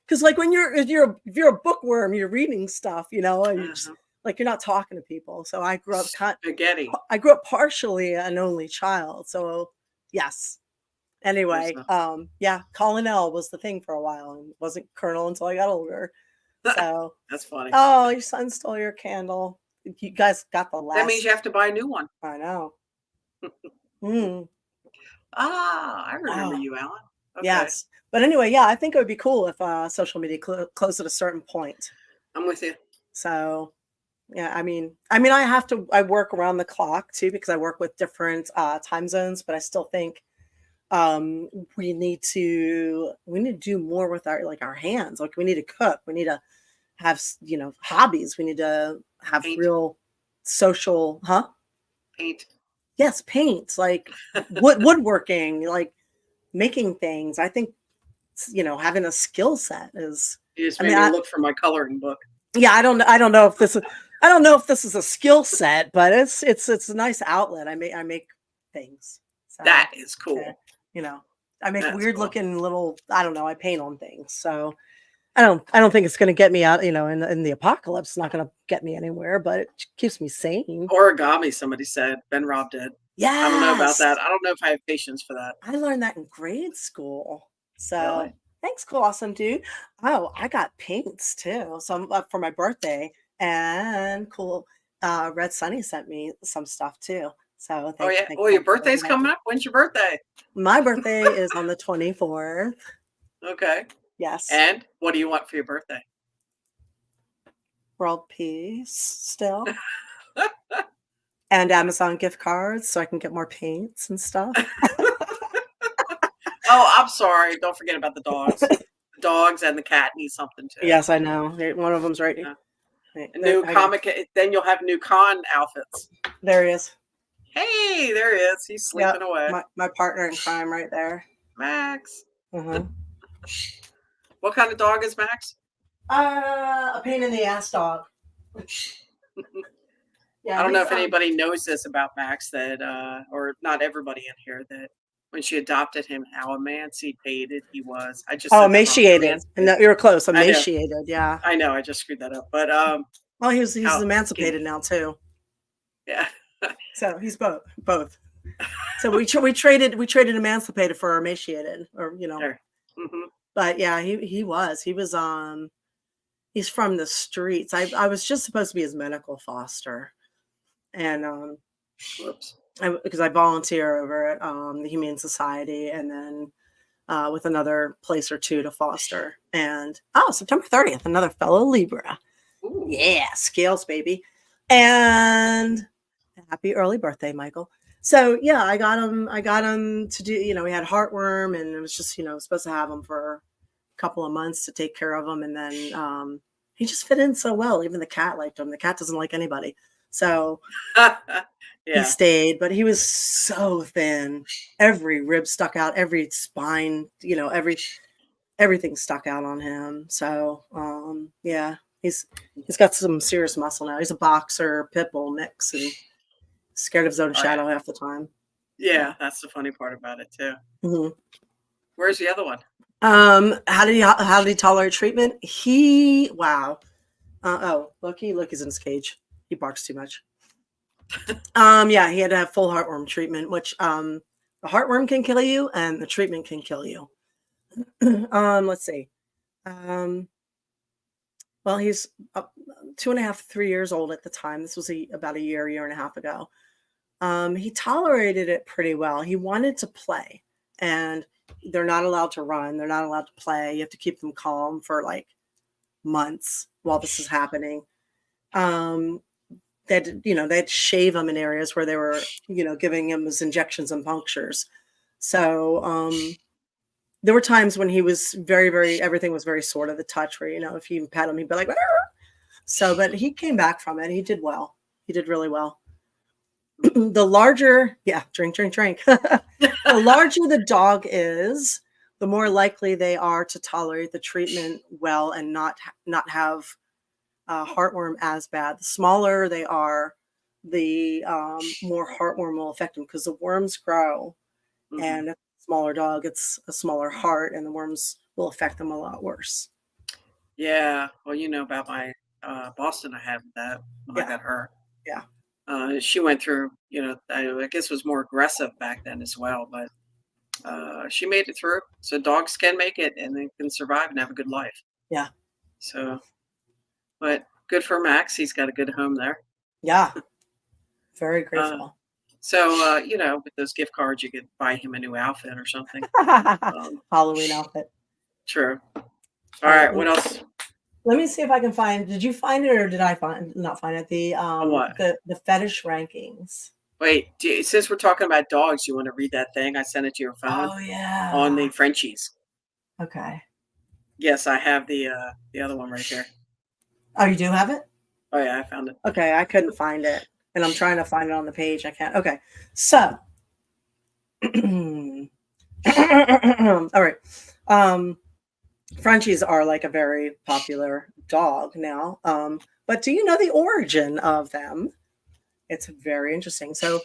because like when if you're a bookworm, you're reading stuff, and you're just, like you're not talking to people. So I grew up Spaghetti. partially an only child. So yes. Anyway, yeah, colonel was the thing for a while, and wasn't colonel until I got older. So That's funny. oh, your son stole your candle. You guys got the last. That means you have to buy a new one. I know. Mm, I remember Oh. you, Alan. Okay. yes, but anyway, yeah, I think it would be cool if social media closed at a certain point. I'm with you. So yeah, I mean, I work around the clock too because I work with different time zones, but I still think we need to do more with our hands. Like we need to cook, we need to have hobbies, we need to have Paint. real social Paint. yes, paint, like woodworking, like making things. I think having a skill set is You just I made mean, me I- look for my coloring book. yeah, I don't know if this is a skill set, but it's a nice outlet. I make things. So, That is cool. yeah, I make That's weird cool. looking little, I don't know, I paint on things. So I don't think it's going to get me out, in the apocalypse. It's not going to get me anywhere, but it keeps me sane. Origami, somebody said. Ben Rob did. Yeah. I don't know about that. I don't know if I have patience for that. I learned that in grade school. So Really? thanks, cool, awesome dude. Oh, I got paints too. Some for my birthday, and cool. Red Sunny sent me some stuff too. So Oh, yeah. thank Oh, you your for birthday's that. coming up. When's your birthday? My birthday is on the 24th. Okay. Yes. And what do you want for your birthday? World peace still. And Amazon gift cards so I can get more paints and stuff. Oh, I'm sorry. Don't forget about the dogs. The dogs and the cat need something too. Yes, I know. One of them's right Yeah. here. A new comic. Then you'll have new con outfits. There he is. Hey, there he is. He's sleeping away. My partner in crime right there. Max. Mhm. What kind of dog is Max? A pain in the ass dog. Yeah, I don't know if anybody knows this about Max, that or not everybody in here, that when she adopted him, how emancipated he was. I just said that wrong. emaciated. No, you're close. I know. Emaciated. Yeah. I know, I just screwed that up. But Well, he's How- emancipated now too. yeah. So he's both. So we traded emancipated for emaciated, or Sure. Mhm. But yeah, he was he's from the streets. I was just supposed to be his medical foster, and Whoops. because I volunteer over at the Humane Society, and then with another place or two to foster. And September 30th, another fellow Libra. Ooh. Yeah, scales, baby. And Happy early birthday, Michael. So yeah, I got him to do, we had heartworm, and it was just, supposed to have him for a couple of months to take care of him. And then he just fit in so well. Even the cat liked him. The cat doesn't like anybody. So he Yeah. stayed, but he was so thin. Every rib stuck out, every spine, everything stuck out on him. So yeah, he's got some serious muscle now. He's a boxer pit bull mix and scared of his own Oh, yeah. shadow half the time. Yeah, that's the funny part about it too. Mhm. Where's the other one? How did he tolerate treatment? Wow. Look, he's in his cage. He barks too much. Yeah, he had to have full heartworm treatment, which the heartworm can kill you and the treatment can kill you. Let's see. Well, he's 2.5, 3 years old at the time. This was about a year and a half ago. He tolerated it pretty well. He wanted to play, and they're not allowed to run. They're not allowed to play. You have to keep them calm for like months while this is happening. They'd shave him in areas where they were, giving him his injections and punctures. So there were times when he was everything was very sort of the touch where, if you pet him, he'd be like, "Arr!" So, but he came back from it. He did well. He did really well. The larger, drink. The larger the dog is, the more likely they are to tolerate the treatment well and not have heartworm as bad. The smaller they are, the more heartworm will affect them because the worms grow, and a smaller dog, it's a smaller heart, and the worms will affect them a lot worse. Yeah. Well, you know about my Boston. I had that when I Yeah, got her. yeah, She went through, I guess it was more aggressive back then as well, but she made it through. So dogs can make it and they can survive and have a good life. yeah, So, but good for Max. He's got a good home there. yeah. Very Uh, grateful. so, with those gift cards, you could buy him a new outfit or something. Halloween outfit. True. All All right. right, What else? let me see if I can find. Did you find it, or did I not find it? What? The fetish rankings. Wait, since we're talking about dogs, you want to read that thing I sent it to your phone Oh on the yeah. Frenchies? Okay. Yes, I have the other one right here. Oh, you do have it? Oh yeah, I found it. Okay, I couldn't find it, and I'm trying to find it on the page. I can't. Okay, so all right. Frenchies are like a very popular dog now. But do you know the origin of them? It's very interesting. So,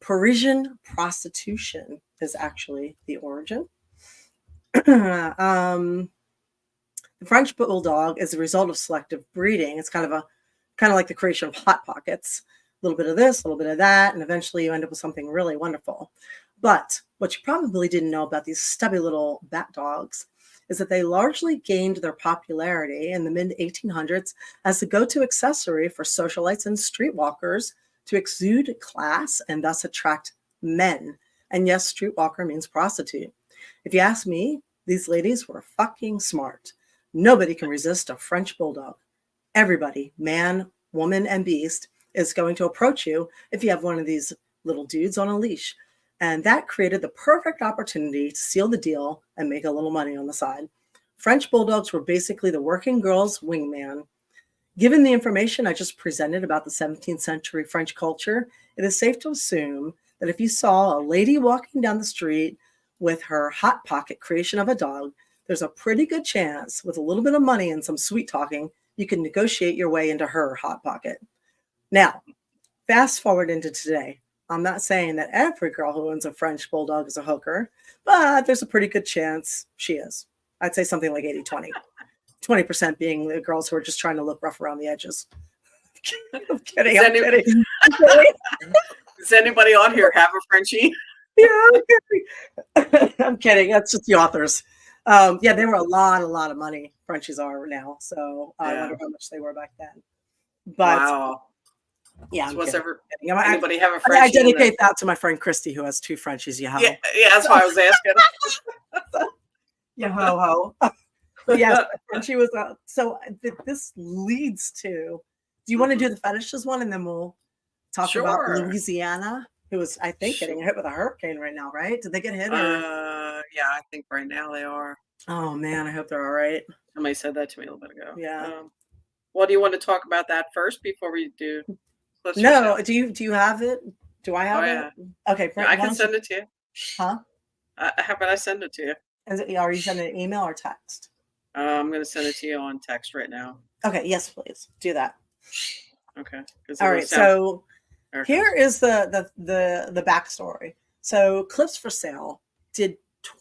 Parisian prostitution is actually the origin. The French bulldog is a result of selective breeding. It's kind of like the creation of hot pockets. A little bit of this, a little bit of that, and eventually you end up with something really wonderful. But what you probably didn't know about these stubby little bat dogs is that they largely gained their popularity in the mid 1800s as the go-to accessory for socialites and streetwalkers to exude class and thus attract men. And yes, streetwalker means prostitute. If you ask me, these ladies were fucking smart. Nobody can resist a French bulldog. Everybody, man, woman, and beast, is going to approach you if you have one of these little dudes on a leash. And that created the perfect opportunity to seal the deal and make a little money on the side. French bulldogs were basically the working girl's wingman. Given the information I just presented about the 17th century French culture, it is safe to assume that if you saw a lady walking down the street with her hot pocket creation of a dog, there's a pretty good chance, with a little bit of money and some sweet talking, you can negotiate your way into her hot pocket. Now, fast forward into today. I'm not saying that every girl who owns a French bulldog is a hooker, but there's a pretty good chance she is. I'd say something like 80-20. 20% being the girls who are just trying to look rough around the edges. I'm kidding. I'm kidding. Does anybody on here have a Frenchie? Yeah, I'm kidding. I'm kidding. That's just the authors. Yeah, they were a lot of money. Frenchies are now. So I wonder how much they were back then. But wow. Yeah, So anybody have a Frenchie? I dedicate that to my friend Christy, who has 2 Frenchies. Yeah, that's why I was asking. Yeah, ho ho. But yes, and she was. So this leads to. Do you want to do the fetishes one, and then we'll talk about Sure. Louisiana, who is, I think, getting hit with a hurricane right now, right? Did they get hit or? Yeah, I think right now they are. Oh man, I hope they're all right. Somebody said that to me a little bit ago. Yeah. Well, do you want to talk about that first before we do clips for No, sale? do you have it? Do I have Oh it? yeah, Okay, yeah. I why can don't you? send it to you. Huh? How about I send it to you? Are you sending an email or text? I'm gonna send it to you on text right now. Okay, yes, please do that. Okay. All right, so There it here comes. is the backstory. So Clips for Sale did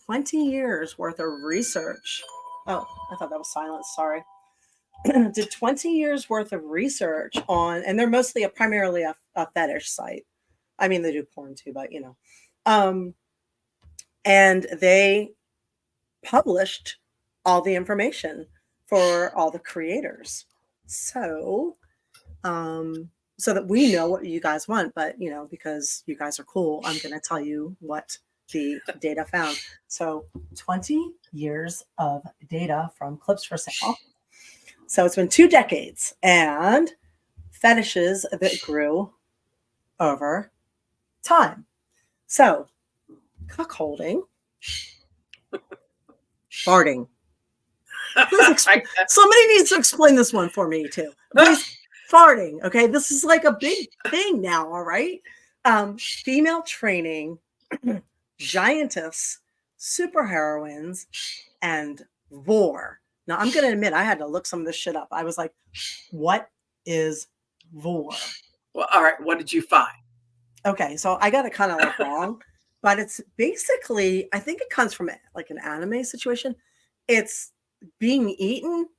20 years worth of research. Oh, I thought that was silence. Sorry. Did 20 years worth of research on, and they're mostly primarily a fetish site. I mean, they do porn too, but you know. And they published all the information for all the creators. So, so that we know what you guys want, but you know, because you guys are cool, I'm going to tell you what the data found. So 20 years of data from Clips for Sale. So it's been 2 decades, and fetishes that grew over time. So cuckolding, farting. Please somebody needs to explain this one for me too. Please, farting. Okay, this is like a big thing now. All right, female training, giantess, superheroines, and vor. Now I'm gonna admit I had to look some of this shit up. I was like, what is vor? Well, all right. What did you find? Okay, so I got it kind of like wrong, but it's basically, I think it comes from like an anime situation. It's being eaten.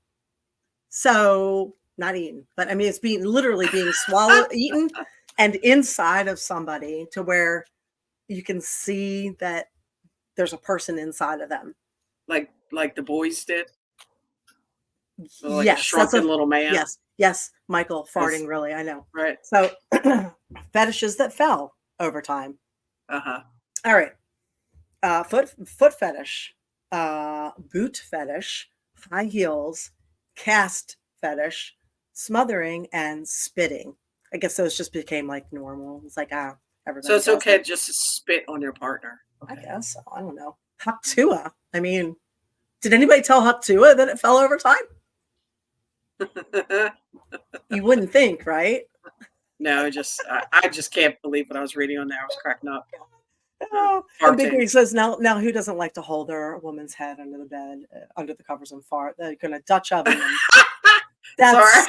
So not eaten, but I mean, it's being literally being swallowed, eaten, and inside of somebody to where you can see that there's a person inside of them. Like the boys did. So like a Yes, that's shrunken little man. yes, Michael farting. Really, I know. Right. So fetishes that fell over time. Uh-huh. All right. Foot fetish, boot fetish, high heels, cast fetish, smothering, and spitting. I guess those just became like normal. It's like everybody. So it's does okay it. just to spit on your partner. I guess so. I don't know. Haptua. I mean, did anybody tell Haptua that it fell over time? You wouldn't think, right? No, I just can't believe what I was reading on there. I was cracking up. Oh, and Big Farting. Green says now who doesn't like to hold their woman's head under the bed, under the covers and fart? They're gonna Dutch oven them. Sorry.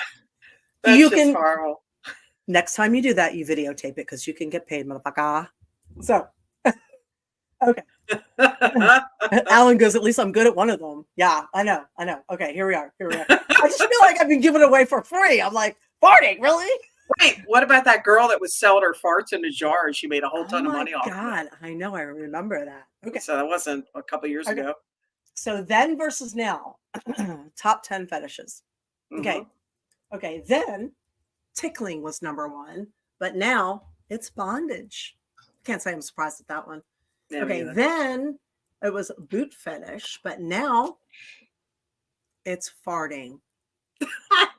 That's you just can horrible. next time you do that, you videotape it because you can get paid, motherfucker. So okay. Alan goes, at least I'm good at one of them. Yeah, I know. Okay, here we are. I just feel like I've been giving it away for free. I'm like, farting, really? Wait, what about that girl that was selling her farts in a jar and she made a whole ton of money off of it? God, I know. I remember that. Okay. So that wasn't a couple years ago. So then versus now, top 10 fetishes. Okay. Mm-hmm. Okay. Then tickling was number 1, but now it's bondage. Can't say I'm surprised at that one. Yeah, okay. Then it was boot fetish, but now it's farting.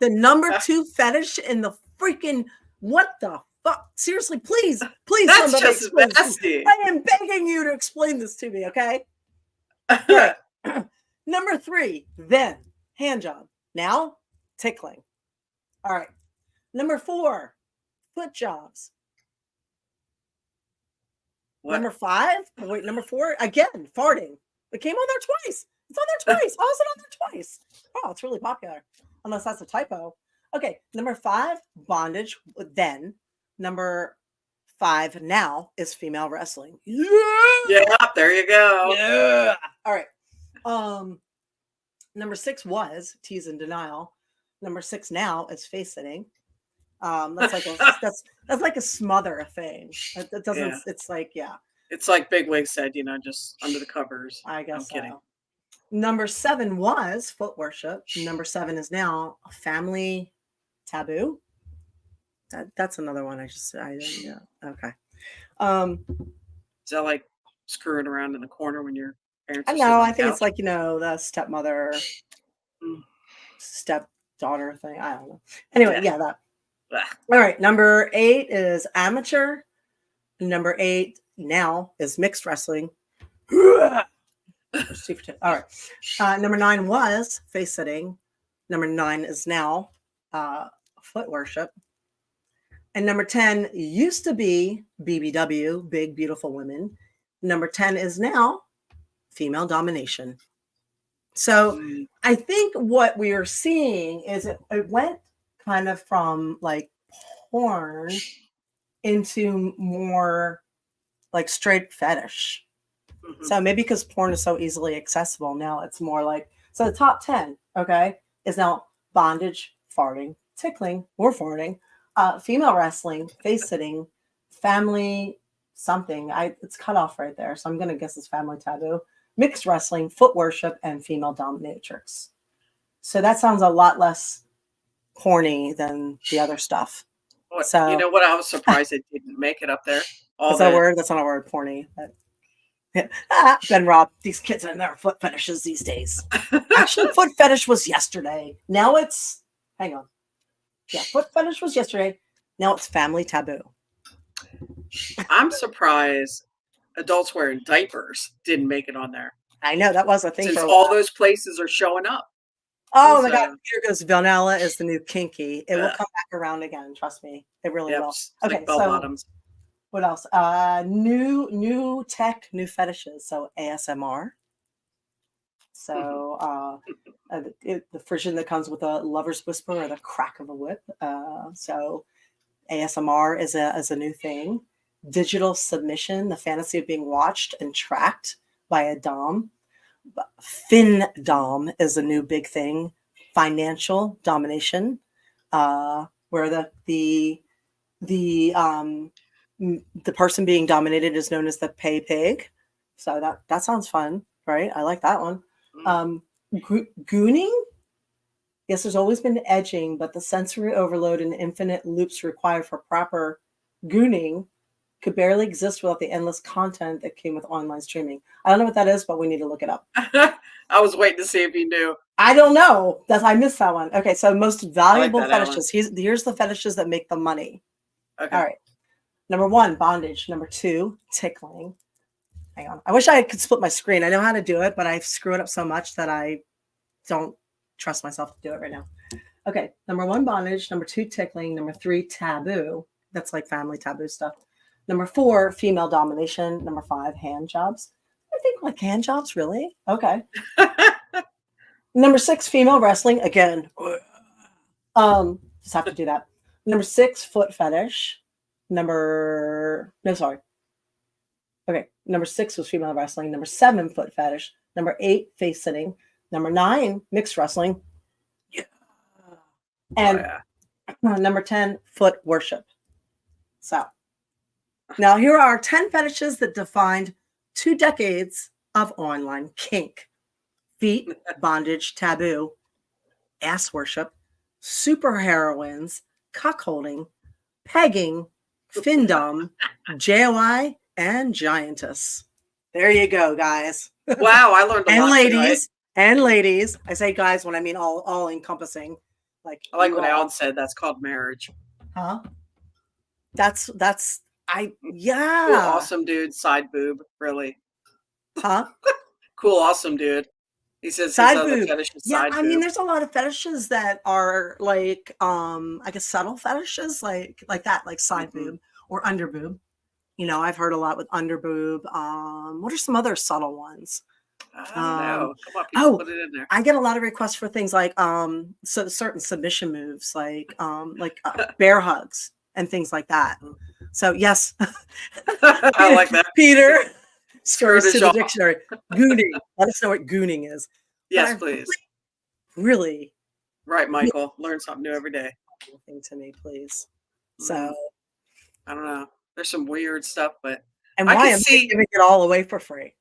The number 2 fetish in the freaking, what the fuck? Seriously, please, That's somebody just explain this. nasty. I am begging you to explain this to me, okay? Right. Number 3, then hand job. Now tickling. All right. Number 4, foot jobs. What? Number 5, wait, number 4, again, farting. It came on there twice. It's on there twice. How is it on there twice? Oh, it's really popular. Unless that's a typo. Okay, number 5, bondage. Then number 5 now is female wrestling. Yeah, there you go. Yeah. All right. Number 6 was tease and denial. Number 6 now is face sitting. That's like that's like a smother thing. It doesn't. Yeah. It's like It's like Big Wig said, just under the covers. I guess. I'm kidding. Number 7 was foot worship. Number 7 is now family taboo. That's another one. I didn't. Yeah. Okay. Is that like screwing around in the corner when your parents? I know. I think it's like the stepmother, stepdaughter thing. I don't know. Anyway, yeah that. Ugh. All right. Number 8 is amateur. Number 8 now is mixed wrestling. All right. Number 9 was face sitting. Number 9 is now foot worship. And number 10 used to be BBW, big, beautiful women. Number 10 is now female domination. So Mm, I think what we are seeing is it went kind of from like porn into more like straight fetish. mhm. So maybe because porn is so easily accessible, now it's more like, so the top 10, okay, is now bondage, farting, tickling, or farting, female wrestling, face sitting, family something. It's cut off right there. So I'm going to guess it's family taboo, mixed wrestling, foot worship, and female dominatrix. So that sounds a lot less porny than the other stuff. You So know what? I was surprised it didn't make it up there. All that's not a the word. That's not a word, porny. But then Rob, these kids and their foot fetishes these days. Actually, foot fetish was yesterday. Now it's, hang on. Yeah, foot fetish was yesterday. Now it's family taboo. I'm surprised adults wearing diapers didn't make it on there I know that was a thing for since a all while. those places are showing up. Oh my God, So, here goes vanilla is the new kinky. It will yeah, come back around again. Trust me, it really yep, will. it's Okay, like bell so bottoms. what else? New tech, new fetishes. So ASMR. So the version that comes with a lover's whisper or the crack of a whip. So ASMR is a new thing. Digital submission, the fantasy of being watched and tracked by a dom. Fin dom is a new big thing. Financial domination, where the the person being dominated is known as the pay pig. So that sounds fun, right? I like that one. Mm. Gooning. Yes, there's always been edging, but the sensory overload and infinite loops required for proper gooning could barely exist without the endless content that came with online streaming. I don't know what that is, but we need to look it up. I was waiting to see if you knew. I don't know. I missed that one. Okay, so most I like valuable that, Alan. fetishes. Here's the fetishes that make the money. Okay. All right. Number 1, bondage. Number 2, tickling. Hang on. I wish I could split my screen. I know how to do it, but I screw it up so much that I don't trust myself to do it right now. Okay. Number 1, bondage. Number 2, tickling. Number 3, taboo. That's like family taboo stuff. Number 4, female domination. Number 5, hand jobs. I think like hand jobs, really? Okay. Number 6, female wrestling. Again, just have to do that. Number 6, foot fetish. Okay. Number 6 was female wrestling. Number 7, foot fetish. Number 8, face sitting. Number 9, mixed wrestling. Yeah. Oh, And yeah. number 10, foot worship. So now here are 10 fetishes that defined 2 decades of online kink. Feet, bondage, taboo, ass worship, super heroines, cuckolding, pegging, findom, JOI, and giantess. There you go, guys. Wow, I learned a And lot ladies, tonight. I say guys when I mean all encompassing. Like I like you what all. Alan said. That's called marriage. Huh? That's Cool, yeah. awesome dude, side boob. Really Huh? cool, awesome dude. He says his Side other boob. fetish is Yeah, side I mean, boob. there's a lot of fetishes that are like, I guess subtle fetishes, like that, like side Hmm. boob or under boob. You know, I've heard a lot with under boob. What are some other subtle ones? I don't Um, know. Come on, people, oh, put it in there. I get a lot of requests for things like so certain submission moves, like bear hugs and things like that. So yes, I like that. Peter, Skirt scurries is to the off. dictionary. Gooning. Let us know what gooning is. But Yes, I please. really Right, Michael. Learn something new every day. thing to me, please. So, Mm, I don't know. There's some weird stuff, but and I why can am I see. giving it all away for free?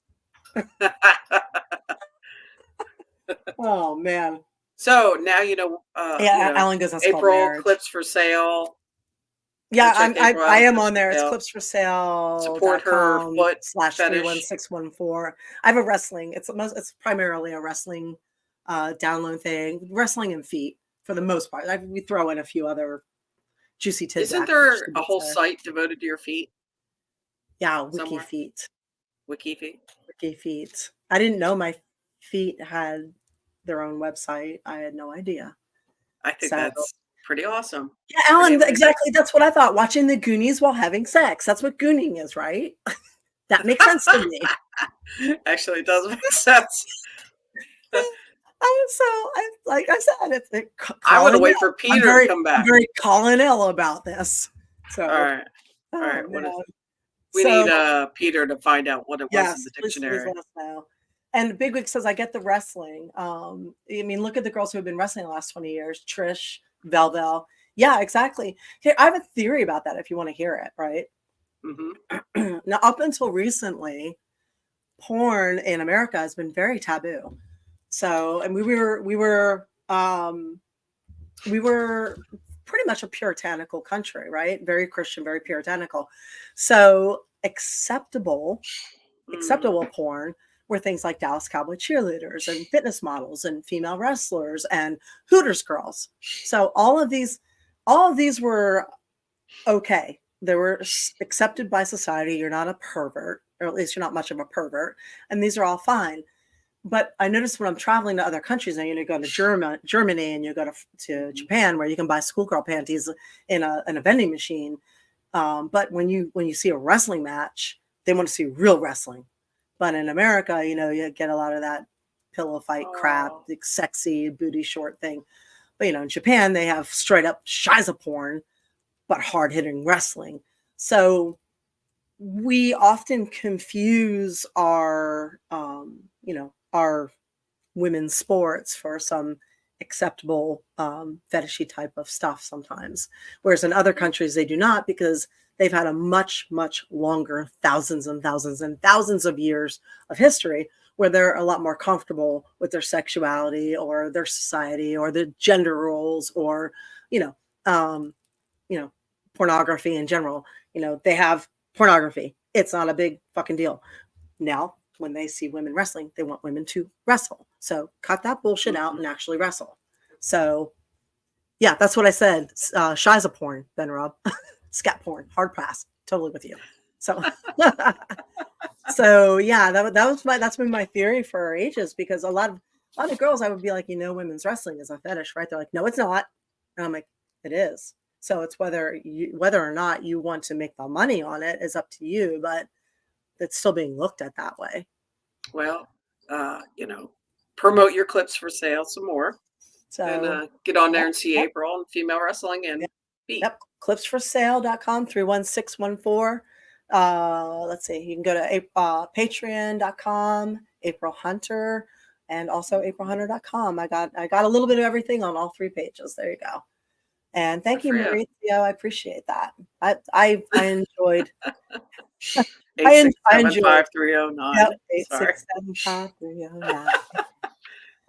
Oh man. So now Yeah, Alan goes, that's called April marriage. clips for sale. Go Yeah, check April I out. am Clips on for there. It's sale. Support her clipsforsale.com foot slash fetish. 31614. I have a wrestling. It's primarily a wrestling download thing. Wrestling and feet for the most part. We throw in a few other juicy tidbits. Isn't there a whole site devoted to your feet? Yeah, Wiki Somewhere? Feet. Wiki feet? Wiki Feet. I didn't know my feet had their own website. I had no idea. I think So that's pretty awesome. yeah, Pretty Alan, amazing. exactly. That's what I thought. Watching the Goonies while having sex. That's what gooning is, right? That makes sense to me. Actually, it does make sense. Like I said, it's I want to calling wait ill. for Peter to come I'm back. very calling ill about this. So, All right. All oh right. man. We So need Peter to find out what it was in yes, the please dictionary. let us know. And Bigwig says, I get the wrestling. I mean, look at the girls who have been wrestling the last 20 years. Trish, Velvel. Yeah, exactly. Here, I have a theory about that if you want to hear it, right? Mm-hmm. Now, up until recently, porn in America has been very taboo. So, and we were pretty much a puritanical country, right? Very Christian, very puritanical. So acceptable porn were things like Dallas Cowboy cheerleaders and fitness models and female wrestlers and Hooters girls. So all of these were okay. They were accepted by society. You're not a pervert, or at least you're not much of a pervert. And these are all fine. But I noticed when I'm traveling to other countries, and you go to Germany, and you go to Japan, where you can buy schoolgirl panties in a vending machine. But when you see a wrestling match, they want to see real wrestling. But in America, you get a lot of that pillow fight crap, the sexy booty short thing. But in Japan, they have straight up shiza porn, but hard hitting wrestling. So we often confuse our our women's sports for some acceptable fetishy type of stuff sometimes, whereas in other countries they do not, because they've had a much longer thousands and thousands and thousands of years of history where they're a lot more comfortable with their sexuality or their society or the gender roles or you know um, pornography in general. They have pornography. It's not a big fucking deal. Now, when they see women wrestling, they want women to wrestle. So cut that bullshit out and actually wrestle. So yeah, that's what I said. Shiza porn, Ben Rob. Scat porn, hard pass. Totally with you. So so yeah, that's been my theory for ages, because a lot of girls, I would be like, women's wrestling is a fetish, right? They're like, no, it's not. And I'm like, it is. So it's whether or not you want to make the money on it is up to you, but it's still being looked at that way. Well, promote your clips for sale some more. So and get on there and see April and female wrestling and feet. Yep. Clipsforsale.com 31614. Let's see. You can go to patreon.com, April Hunter, and also aprilhunter.com. I got a little bit of everything on all three pages. There you go. And thank you, Maurizio. I appreciate that. I enjoyed. I enjoyed. 8675309. Yep, 8675309.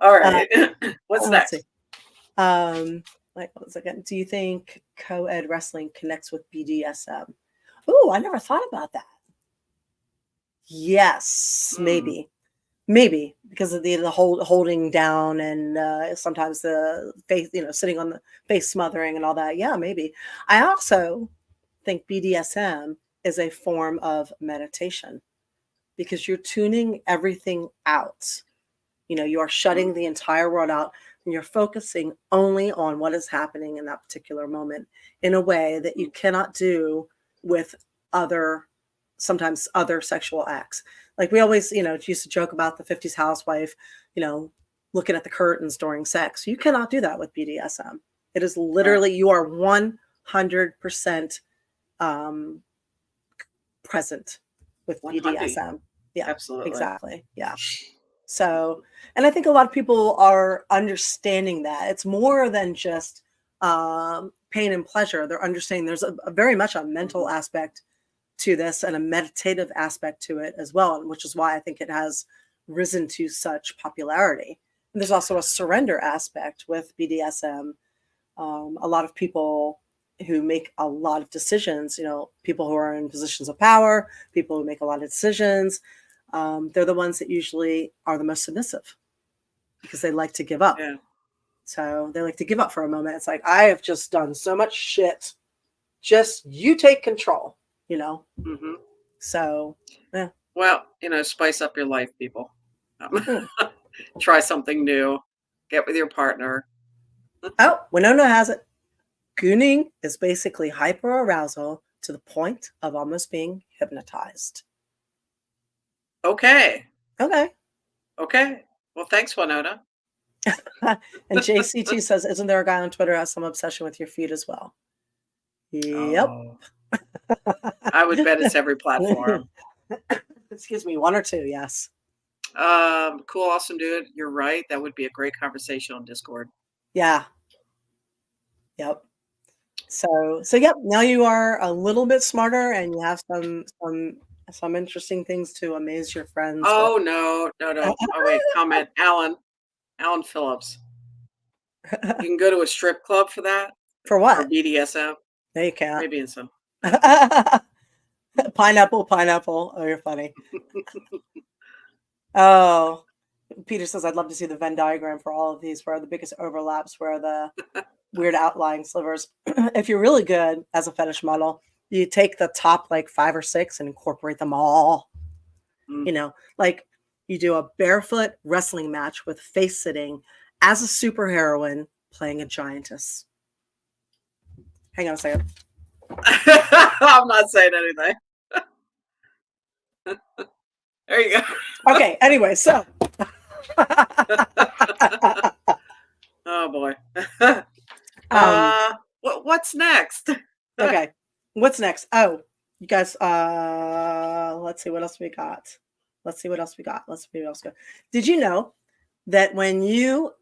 All right. What's next? Like, one second. Do you think co-ed wrestling connects with BDSM? Oh, I never thought about that. Yes, maybe because of the holding down and sometimes the face, sitting on the face smothering and all that. Yeah, maybe. I also think BDSM is a form of meditation, because you're tuning everything out. You are shutting the entire world out, and you're focusing only on what is happening in that particular moment in a way that you cannot do with sometimes other sexual acts. Like we always, used to joke about the 50s housewife, looking at the curtains during sex. You cannot do that with BDSM. It is literally, you are 100% present with 100. BDSM. Yeah, absolutely. Exactly. Yeah. So, and I think a lot of people are understanding that it's more than just pain and pleasure. They're understanding there's a very much a mental aspect to this and a meditative aspect to it as well, which is why I think it has risen to such popularity. And there's also a surrender aspect with BDSM. A lot of people who make a lot of decisions, people who are in positions of power, people who make a lot of decisions, they're the ones that usually are the most submissive, because they like to give up. Yeah. So they like to give up for a moment. It's like, I have just done so much shit. just you take control, you know. Hmm. So yeah. Well, spice up your life, people. Hmm. Try something new. Get with your partner. Oh, Winona has it. Gooning is basically hyperarousal to the point of almost being hypnotized. Okay. Okay. Okay. Well, thanks, Winona. And JCT says, isn't there a guy on Twitter who has some obsession with your feet as well? Yep. Oh, I would bet it's every platform. Excuse me, one or two, yes. Cool, awesome dude. You're right. That would be a great conversation on Discord. Yeah. Yep. So yep, now you are a little bit smarter and you have some interesting things to amaze your friends with. Oh no, no, no. Oh wait, comment. Alan Phillips. You can go to a strip club for that For or what? BDSM. No, you can't. Maybe in some. Pineapple. Oh, you're funny. Oh, Peter says, I'd love to see the Venn diagram for all of these, where the biggest overlaps, where the weird outlying slivers. If you're really good as a fetish model, you take the top like 5 or 6 and incorporate them all. Mm. You know, like you do a barefoot wrestling match with face sitting as a superheroine playing a giantess. Hang on a second. I'm not saying anything. There you go. Okay, anyway, so. Oh boy. Um, What's next? Okay. What's next? Oh, you guys, let's see what else we got. Let's see what else we got. Did you know that when you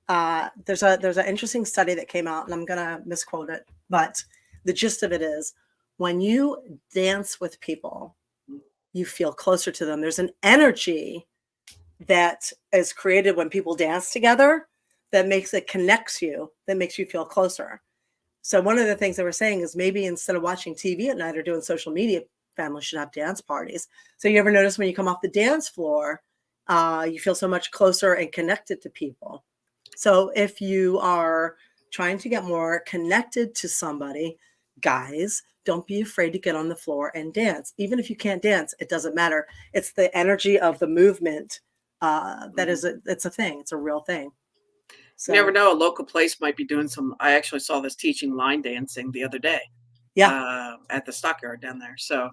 there's an interesting study that came out, and I'm gonna misquote it, but the gist of it is when you dance with people, you feel closer to them. There's an energy that is created when people dance together that connects you, that makes you feel closer. So one of the things they were saying is maybe instead of watching TV at night or doing social media, families should have dance parties. So you ever notice when you come off the dance floor, you feel so much closer and connected to people. So if you are trying to get more connected to somebody, guys, don't be afraid to get on the floor and dance. Even if you can't dance, it doesn't matter. It's the energy of the movement it's a thing. It's a real thing. So You never know. A local place might be doing some. I actually saw this teaching line dancing the other day. Yeah. At the stockyard down there. So,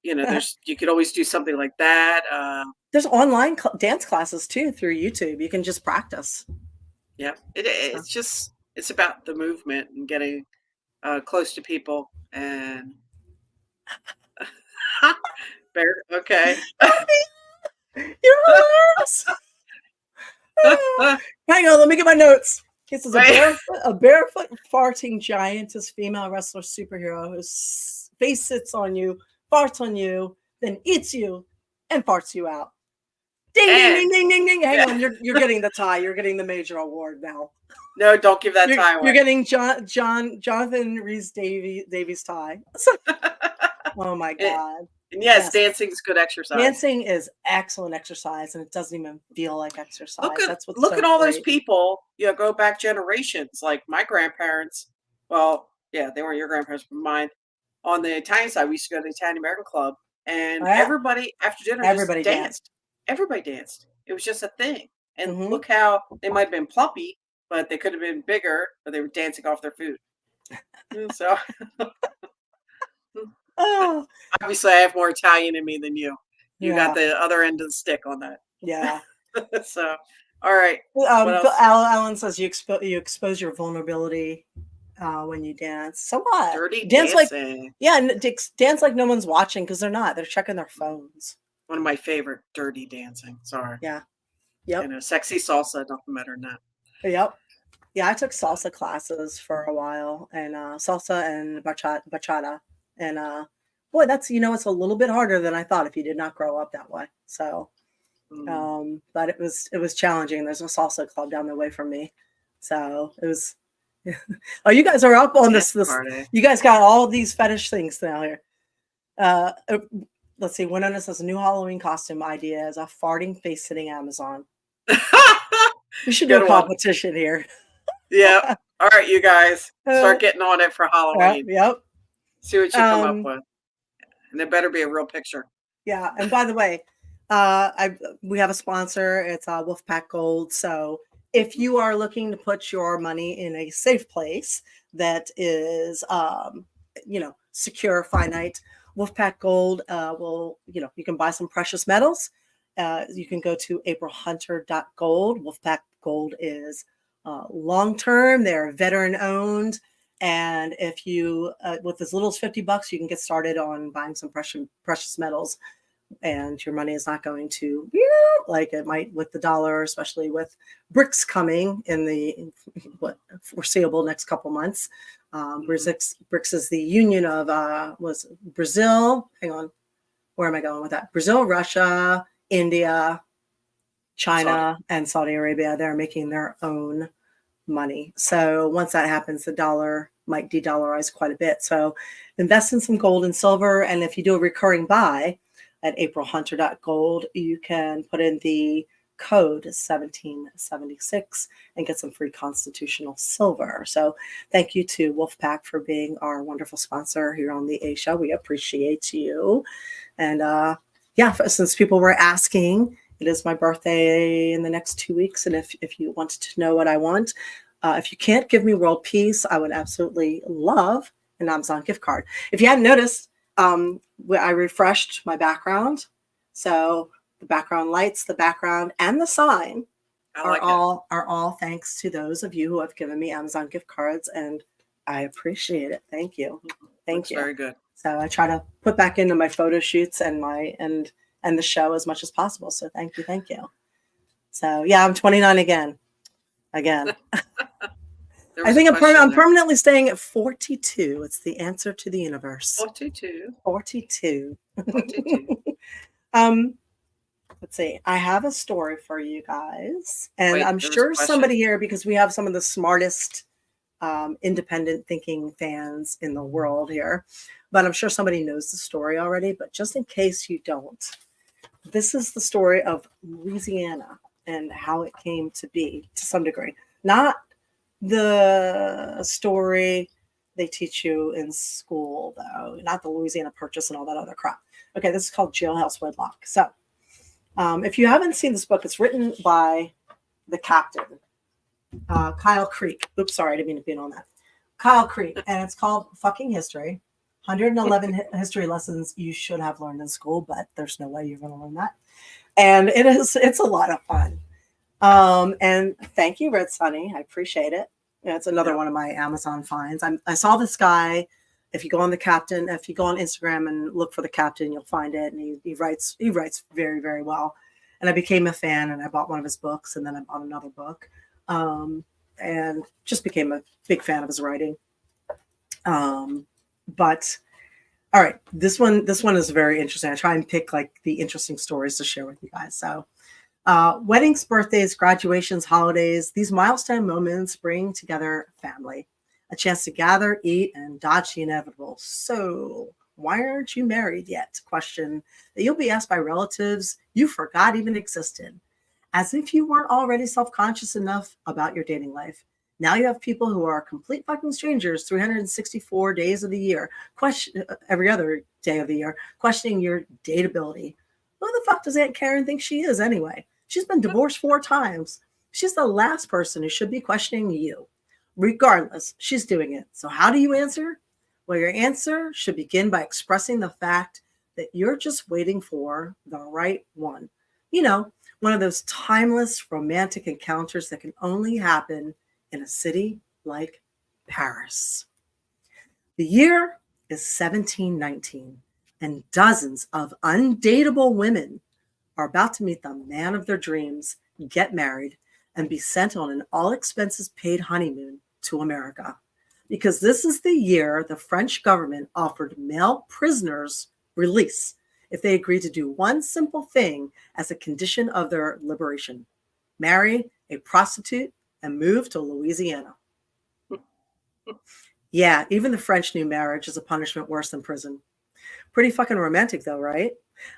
you could always do something like that. There's online dance classes too through YouTube. You can just practice. Yeah, it's about the movement and getting close to people and. Bear, okay. You're hilarious. Hang on, let me get my notes. This is a barefoot farting giantess female wrestler superhero whose face sits on you, farts on you, then eats you, and farts you out. Ding, ding, ding, ding, ding, ding. Hang on, you're getting the tie. You're getting the major award now. No, don't give that tie away. You're getting Jonathan Rhys Davies tie. Oh my God. And yes, dancing is good exercise. Dancing is excellent exercise, and it doesn't even feel like exercise. Look at all those people. Go back generations. Like my grandparents. Well, yeah, they weren't your grandparents, but mine. On the Italian side, we used to go to the Italian American Club, and everybody after dinner everybody danced. Everybody danced. It was just a thing. And Mhm. look how they might have been plumpy, but they could have been bigger, but they were dancing off their food. So. Oh, obviously, I have more Italian in me than you. You got the other end of the stick on that. Yeah. So, all right. Alan says you expose your vulnerability when you dance. So what? Dirty dance dancing. Dance like no one's watching because they're not. They're checking their phones. One of my favorite, dirty dancing. Sorry. Yeah. Yep. Sexy salsa, nothing better than that. Yep. Yeah, I took salsa classes for a while, and salsa and bachata. And boy, that's it's a little bit harder than I thought if you did not grow up that way. So, but it was challenging. There's a salsa club down the way from me, so it was. Oh, you guys are up on this. You guys got all these fetish things now here. Let's see. Winona says a new Halloween costume idea is a farting face sitting Amazon. We should do a competition here. Yep. All right, you guys, start getting on it for Yep, Halloween. yep. See what you come up Um, with, and it better be a real picture. yeah. And by the way, we have a sponsor. It's Wolfpack Gold. So if you are looking to put your money in a safe place that is, secure, finite, Wolfpack Gold will, you can buy some precious metals. You can go to aprilhunter.gold. Wolfpack Gold is long term. They're veteran owned. And if you, with as little as $50, you can get started on buying some precious metals, and your money is not going to like it might with the dollar, especially with BRICS coming in the foreseeable next couple months. BRICS is the union of was Brazil. Hang on, where am I going with that? Brazil, Russia, India, China, and Saudi Arabia. They're making their own money. So once that happens, the dollar might de-dollarize quite a bit. So invest in some gold and silver. And if you do a recurring buy at aprilhunter.gold, you can put in the code 1776 and get some free constitutional silver. So thank you to Wolfpack for being our wonderful sponsor here on the A Show. We appreciate you. And since people were asking, it is my birthday in the next 2 weeks. And if you wanted to know what I want, if you can't give me world peace, I would absolutely love an Amazon gift card. If you hadn't noticed, I refreshed my background. So the background lights, the background, and the sign are all thanks to those of you who have given me Amazon gift cards, and I appreciate it. Thank you. Thank you. Very good. So I try to put back into my photo shoots and the show as much as possible. So thank you. So yeah, I'm 29 again. I think I'm permanently staying at 42. It's the answer to the universe. 42. Let's see. I have a story for you guys, and I'm sure somebody here, because we have some of the smartest independent thinking fans in the world here, but I'm sure somebody knows the story already. But just in case you don't, this is the story of Louisiana and how it came to be to some degree. Not the story they teach you in school, though, not the Louisiana Purchase and all that other crap. Okay, this is called Jailhouse Wedlock. So if you haven't seen this book, it's written by the captain, Kyle Creek. Oops, sorry, I didn't mean to be on that. Kyle Creek, and it's called Fucking History. 111 history lessons you should have learned in school, but there's no way you're going to learn that. And it's a lot of fun. And thank you, Red Sunny. I appreciate it. It's another one of my Amazon finds. I saw this guy. If you go on Instagram and look for the captain, you'll find it. And he writes very, very well. And I became a fan, and I bought one of his books, and then I bought another book, and just became a big fan of his writing. But all right, this one is very interesting. I try and pick like the interesting stories to share with you guys. So weddings, birthdays, graduations, holidays, these milestone moments bring together family, a chance to gather, eat, and dodge the inevitable. So why aren't you married yet? Question that you'll be asked by relatives you forgot even existed, as if you weren't already self-conscious enough about your dating life. Now you have people who are complete fucking strangers 364 days of the year, every other day of the year, questioning your dateability. Who the fuck does Aunt Karen think she is anyway? She's been divorced 4 times. She's the last person who should be questioning you. Regardless, she's doing it. So how do you answer? Well, your answer should begin by expressing the fact that you're just waiting for the right one. You know, one of those timeless romantic encounters that can only happen in a city like Paris. The year is 1719, and dozens of undateable women are about to meet the man of their dreams, get married, and be sent on an all-expenses-paid honeymoon to America. Because this is the year the French government offered male prisoners release if they agreed to do one simple thing as a condition of their liberation: marry a prostitute and move to Louisiana. Yeah, even the French knew marriage is a punishment worse than prison. Pretty fucking romantic though, right?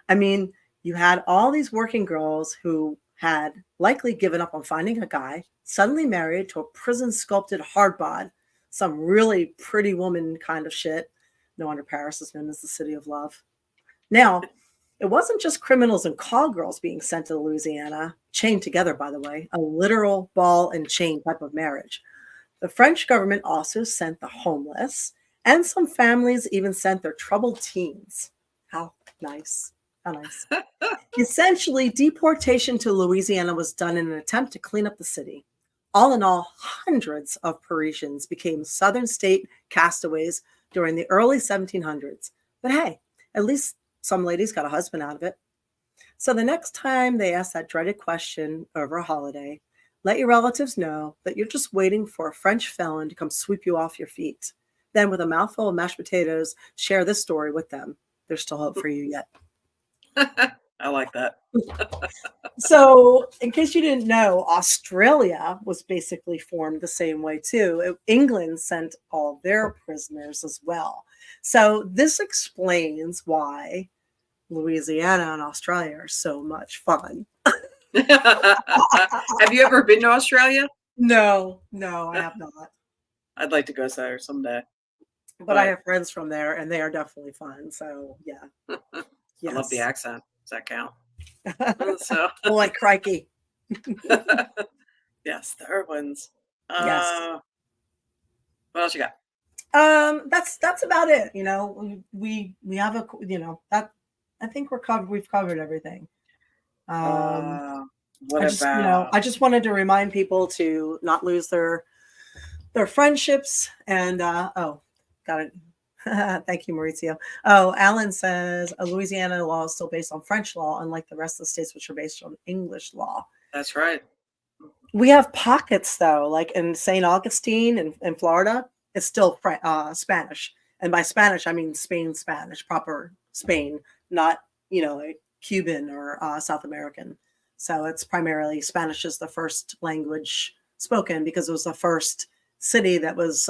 I mean, you had all these working girls who had likely given up on finding a guy, suddenly married to a prison sculpted hard bod, some really pretty woman kind of shit. No wonder Paris is known as the city of love. Now, it wasn't just criminals and call girls being sent to Louisiana, chained together, by the way, a literal ball and chain type of marriage. The French government also sent the homeless, and some families even sent their troubled teens. How nice. How nice. Essentially, deportation to Louisiana was done in an attempt to clean up the city. All in all, hundreds of Parisians became Southern state castaways during the early 1700s. But hey, at least some ladies got a husband out of it. So the next time they ask that dreaded question over a holiday, let your relatives know that you're just waiting for a French felon to come sweep you off your feet. Then, with a mouthful of mashed potatoes, share this story with them. There's still hope for you yet. I like that. So, in case you didn't know, Australia was basically formed the same way too. England sent all their prisoners as well. So, this explains why Louisiana and Australia are so much fun. Have you ever been to Australia? No, I have not. I'd like to go there someday. But I have friends from there, and they are definitely fun. So, yeah. Yes. I love the accent. Does that count? So, like crikey. Yes, the Irwins. Yes. What else you got? That's about it. You know, we have a, you know, that I think we've covered everything. What I just wanted to remind people to not lose their friendships and got it. Thank you, Maurizio. Oh, Alan says Louisiana law is still based on French law, unlike the rest of the states, which are based on English law. That's right. We have pockets, though, like in St. Augustine in Florida, it's still Spanish. And by Spanish, I mean Spain Spanish, proper Spain, not, like Cuban or South American. So it's primarily Spanish is the first language spoken because it was the first city that was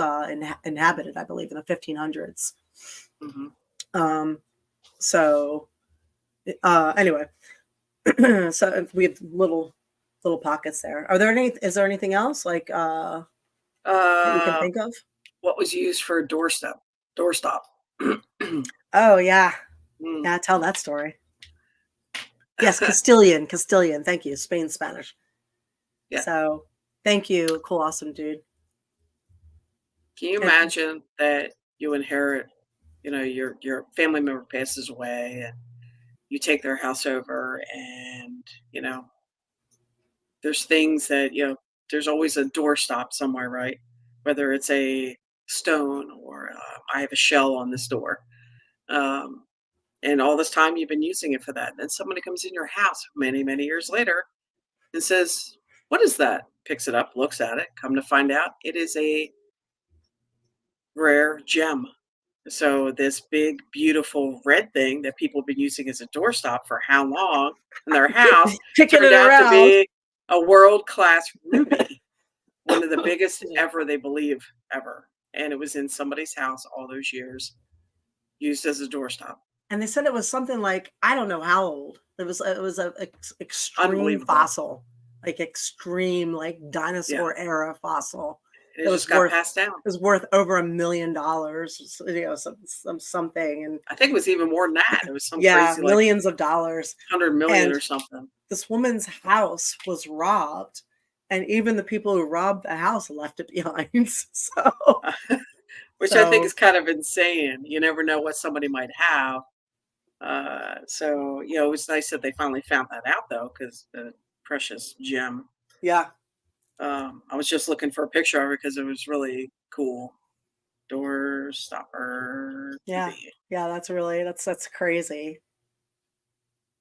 inhabited, I believe, in the 1500s. Mm-hmm. So anyway, so we have little pockets there. Is there anything else like that you can think of? What was used for doorstop? Oh yeah. Yeah, tell that story. Yes, Castilian. Thank you. Spain Spanish. Yeah. So thank you. Cool, awesome dude. Can you imagine that you inherit, your family member passes away and you take their house over and, there's things that, there's always a doorstop somewhere, right? Whether it's a stone or I have a shell on this door. And all this time you've been using it for that. Then somebody comes in your house many, many years later and says, "What is that?" Picks it up, looks at it. Come to find out, it is a rare gem. So this big, beautiful red thing that people have been using as a doorstop for how long in their house turned out to be a world-class ruby, one of the biggest ever, they believe, ever. And it was in somebody's house all those years, used as a doorstop. And they said it was something like, I don't know how old. It was a extreme fossil, like extreme, like dinosaur era fossil. It just got passed down. It was worth over $1 million, something. And I think it was even more than that. It was some crazy, millions of dollars, 100 million or something. This woman's house was robbed, and even the people who robbed the house left it behind. So, which I think is kind of insane. You never know what somebody might have. So it was nice that they finally found that out, though, because the precious gem. Yeah. I was just looking for a picture of it because it was really cool. Door stopper. Yeah. TV. Yeah, that's crazy.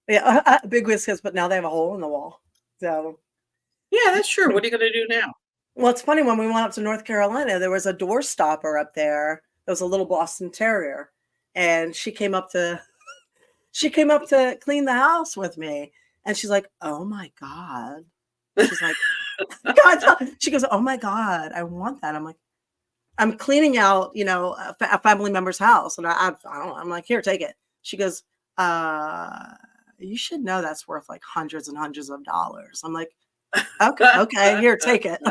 Yeah, big whiskers, but now they have a hole in the wall. So. Yeah, that's true. What are you going to do now? Well, it's funny, when we went up to North Carolina, there was a door stopper up there. There was a little Boston Terrier, and she came up to clean the house with me, and she's like, "Oh my God." She's like, God. She goes, "Oh my God, I want that." I'm like, I'm cleaning out, a family member's house, and I don't know. I'm like, "Here, take it." She goes, you should know that's worth like hundreds and hundreds of dollars. I'm like, okay, here, take it.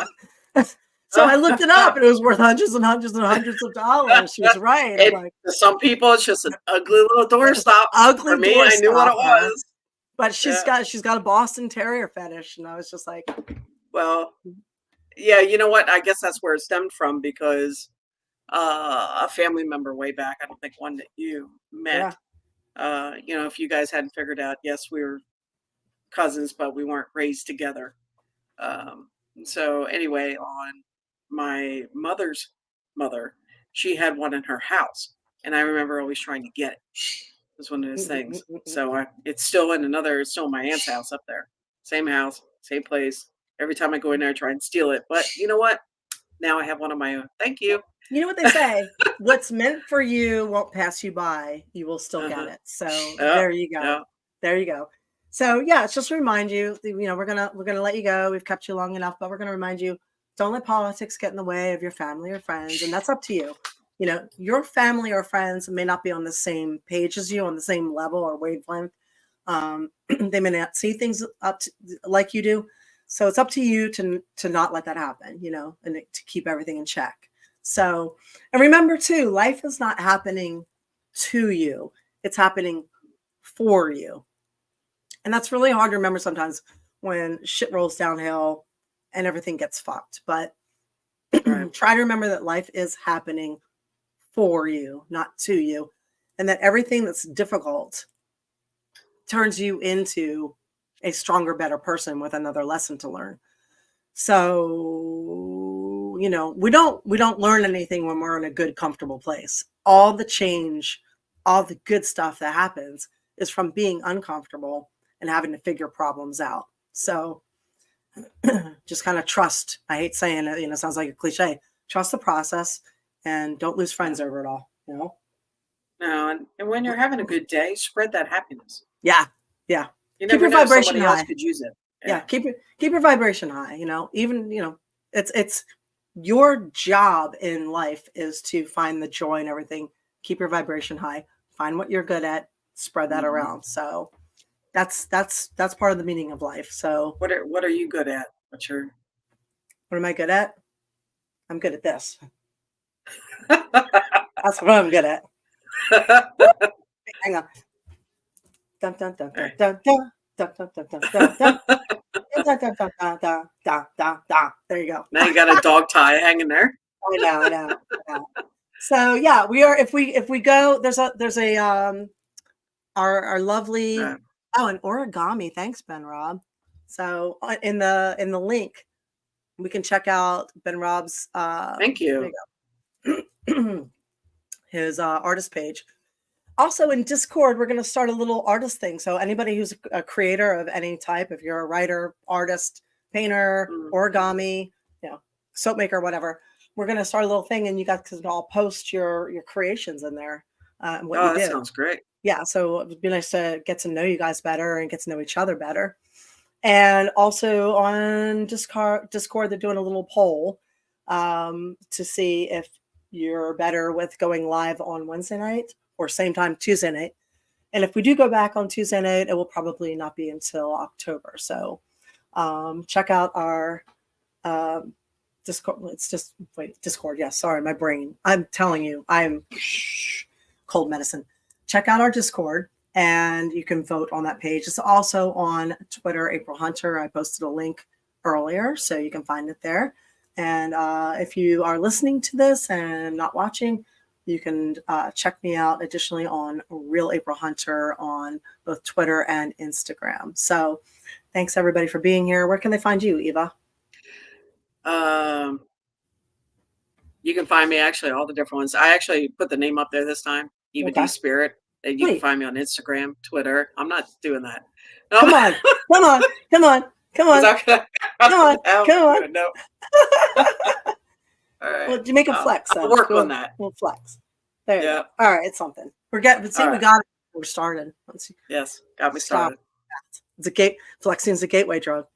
So I looked it up and it was worth hundreds and hundreds and hundreds of dollars. She was right. I'm like, to some people, it's just an ugly little doorstop. ugly For me, I knew what it doorstopper. was. But she's got a Boston Terrier fetish, and I was just like, well, yeah, you know what? I guess that's where it stemmed from, because a family member way back, I don't think one that you met, if you guys hadn't figured out, yes, we were cousins, but we weren't raised together. So anyway, on my mother's mother, she had one in her house, and I remember always trying to get it. It was one of those things. So it's still in my aunt's house up there. Same house, same place. Every time I go in there, I try and steal it. But you know what? Now I have one of my own. Thank you. You know what they say? What's meant for you won't pass you by. You will still get it. So there you go. There you go. So yeah, it's just to remind you, we're gonna let you go. We've kept you long enough, but we're gonna remind you, don't let politics get in the way of your family or friends, and that's up to you. Your family or friends may not be on the same page as you, on the same level or wavelength. They may not see things like you do. So it's up to you to not let that happen, and to keep everything in check. So, and remember too, life is not happening to you. It's happening for you. And that's really hard to remember sometimes when shit rolls downhill and everything gets fucked. But try to remember that life is happening for you, not to you. And that everything that's difficult turns you into a stronger, better person with another lesson to learn. So, we don't learn anything when we're in a good, comfortable place. All the change, all the good stuff that happens is from being uncomfortable and having to figure problems out. So just kind of trust. I hate saying it, it sounds like a cliche. Trust the process and don't lose friends over it all, No, and when you're having a good day, spread that happiness. Yeah. Yeah. You keep never your know, vibration somebody high. else could use it. Yeah. Keep your vibration high, even, it's your job in life is to find the joy in everything. Keep your vibration high, find what you're good at, spread that around. So that's part of the meaning of life. So what are you good at? What am I good at? I'm good at this. That's what I'm good at. Hang on. Dun, dun, dun, dun, dun, dun, dun, dun, dun, dun, dun, dun. There you go. Now you got a dog tie hanging there. I know. So yeah, we are. If we go, there's a our lovely an origami. Thanks, Ben Rob. So in the link, we can check out Ben Rob's. Thank you. There you go. His artist page. Also in Discord, we're going to start a little artist thing. So anybody who's a creator of any type, if you're a writer, artist, painter, origami, soap maker, whatever, we're going to start a little thing, and you guys can all post your creations in there. And what you did. That sounds great. Yeah, so it would be nice to get to know you guys better and get to know each other better. And also on Discord, they're doing a little poll to see if you're better with going live on Wednesday night or same time Tuesday night. And if we do go back on Tuesday night, it will probably not be until October. So check out our Discord. Discord. Yes. Sorry, my brain. I'm telling you, I'm cold medicine. Check out our Discord and you can vote on that page. It's also on Twitter, April Hunter. I posted a link earlier, so you can find it there. And if you are listening to this and not watching, you can check me out additionally on Real April Hunter on both Twitter and Instagram. So thanks everybody for being here. Where can they find you, Eva? You can find me actually all the different ones. I actually put the name up there this time, Eva D Spirit. And you can find me on Instagram, Twitter. I'm not doing that. No. Come on. No. All right. Well, you make a flex. I'll work on that. We'll flex. There you go. All right, it's something. We got it. We're started. Let's see. Yes, got me started. It's flexing is a gateway drug.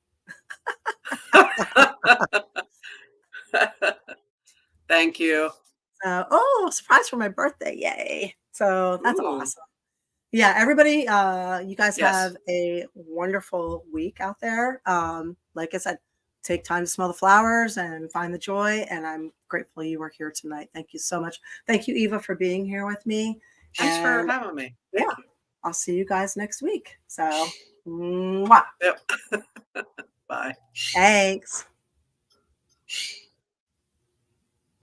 Thank you. Surprise for my birthday. Yay. So that's awesome. Yeah, everybody, you guys Yes. have a wonderful week out there. Like I said, take time to smell the flowers and find the joy. And I'm grateful you were here tonight. Thank you so much. Thank you, Eva, for being here with me. Thanks for And having me. yeah, Thank you. I'll see you guys next week. So, mwah. Yep. Bye. Thanks.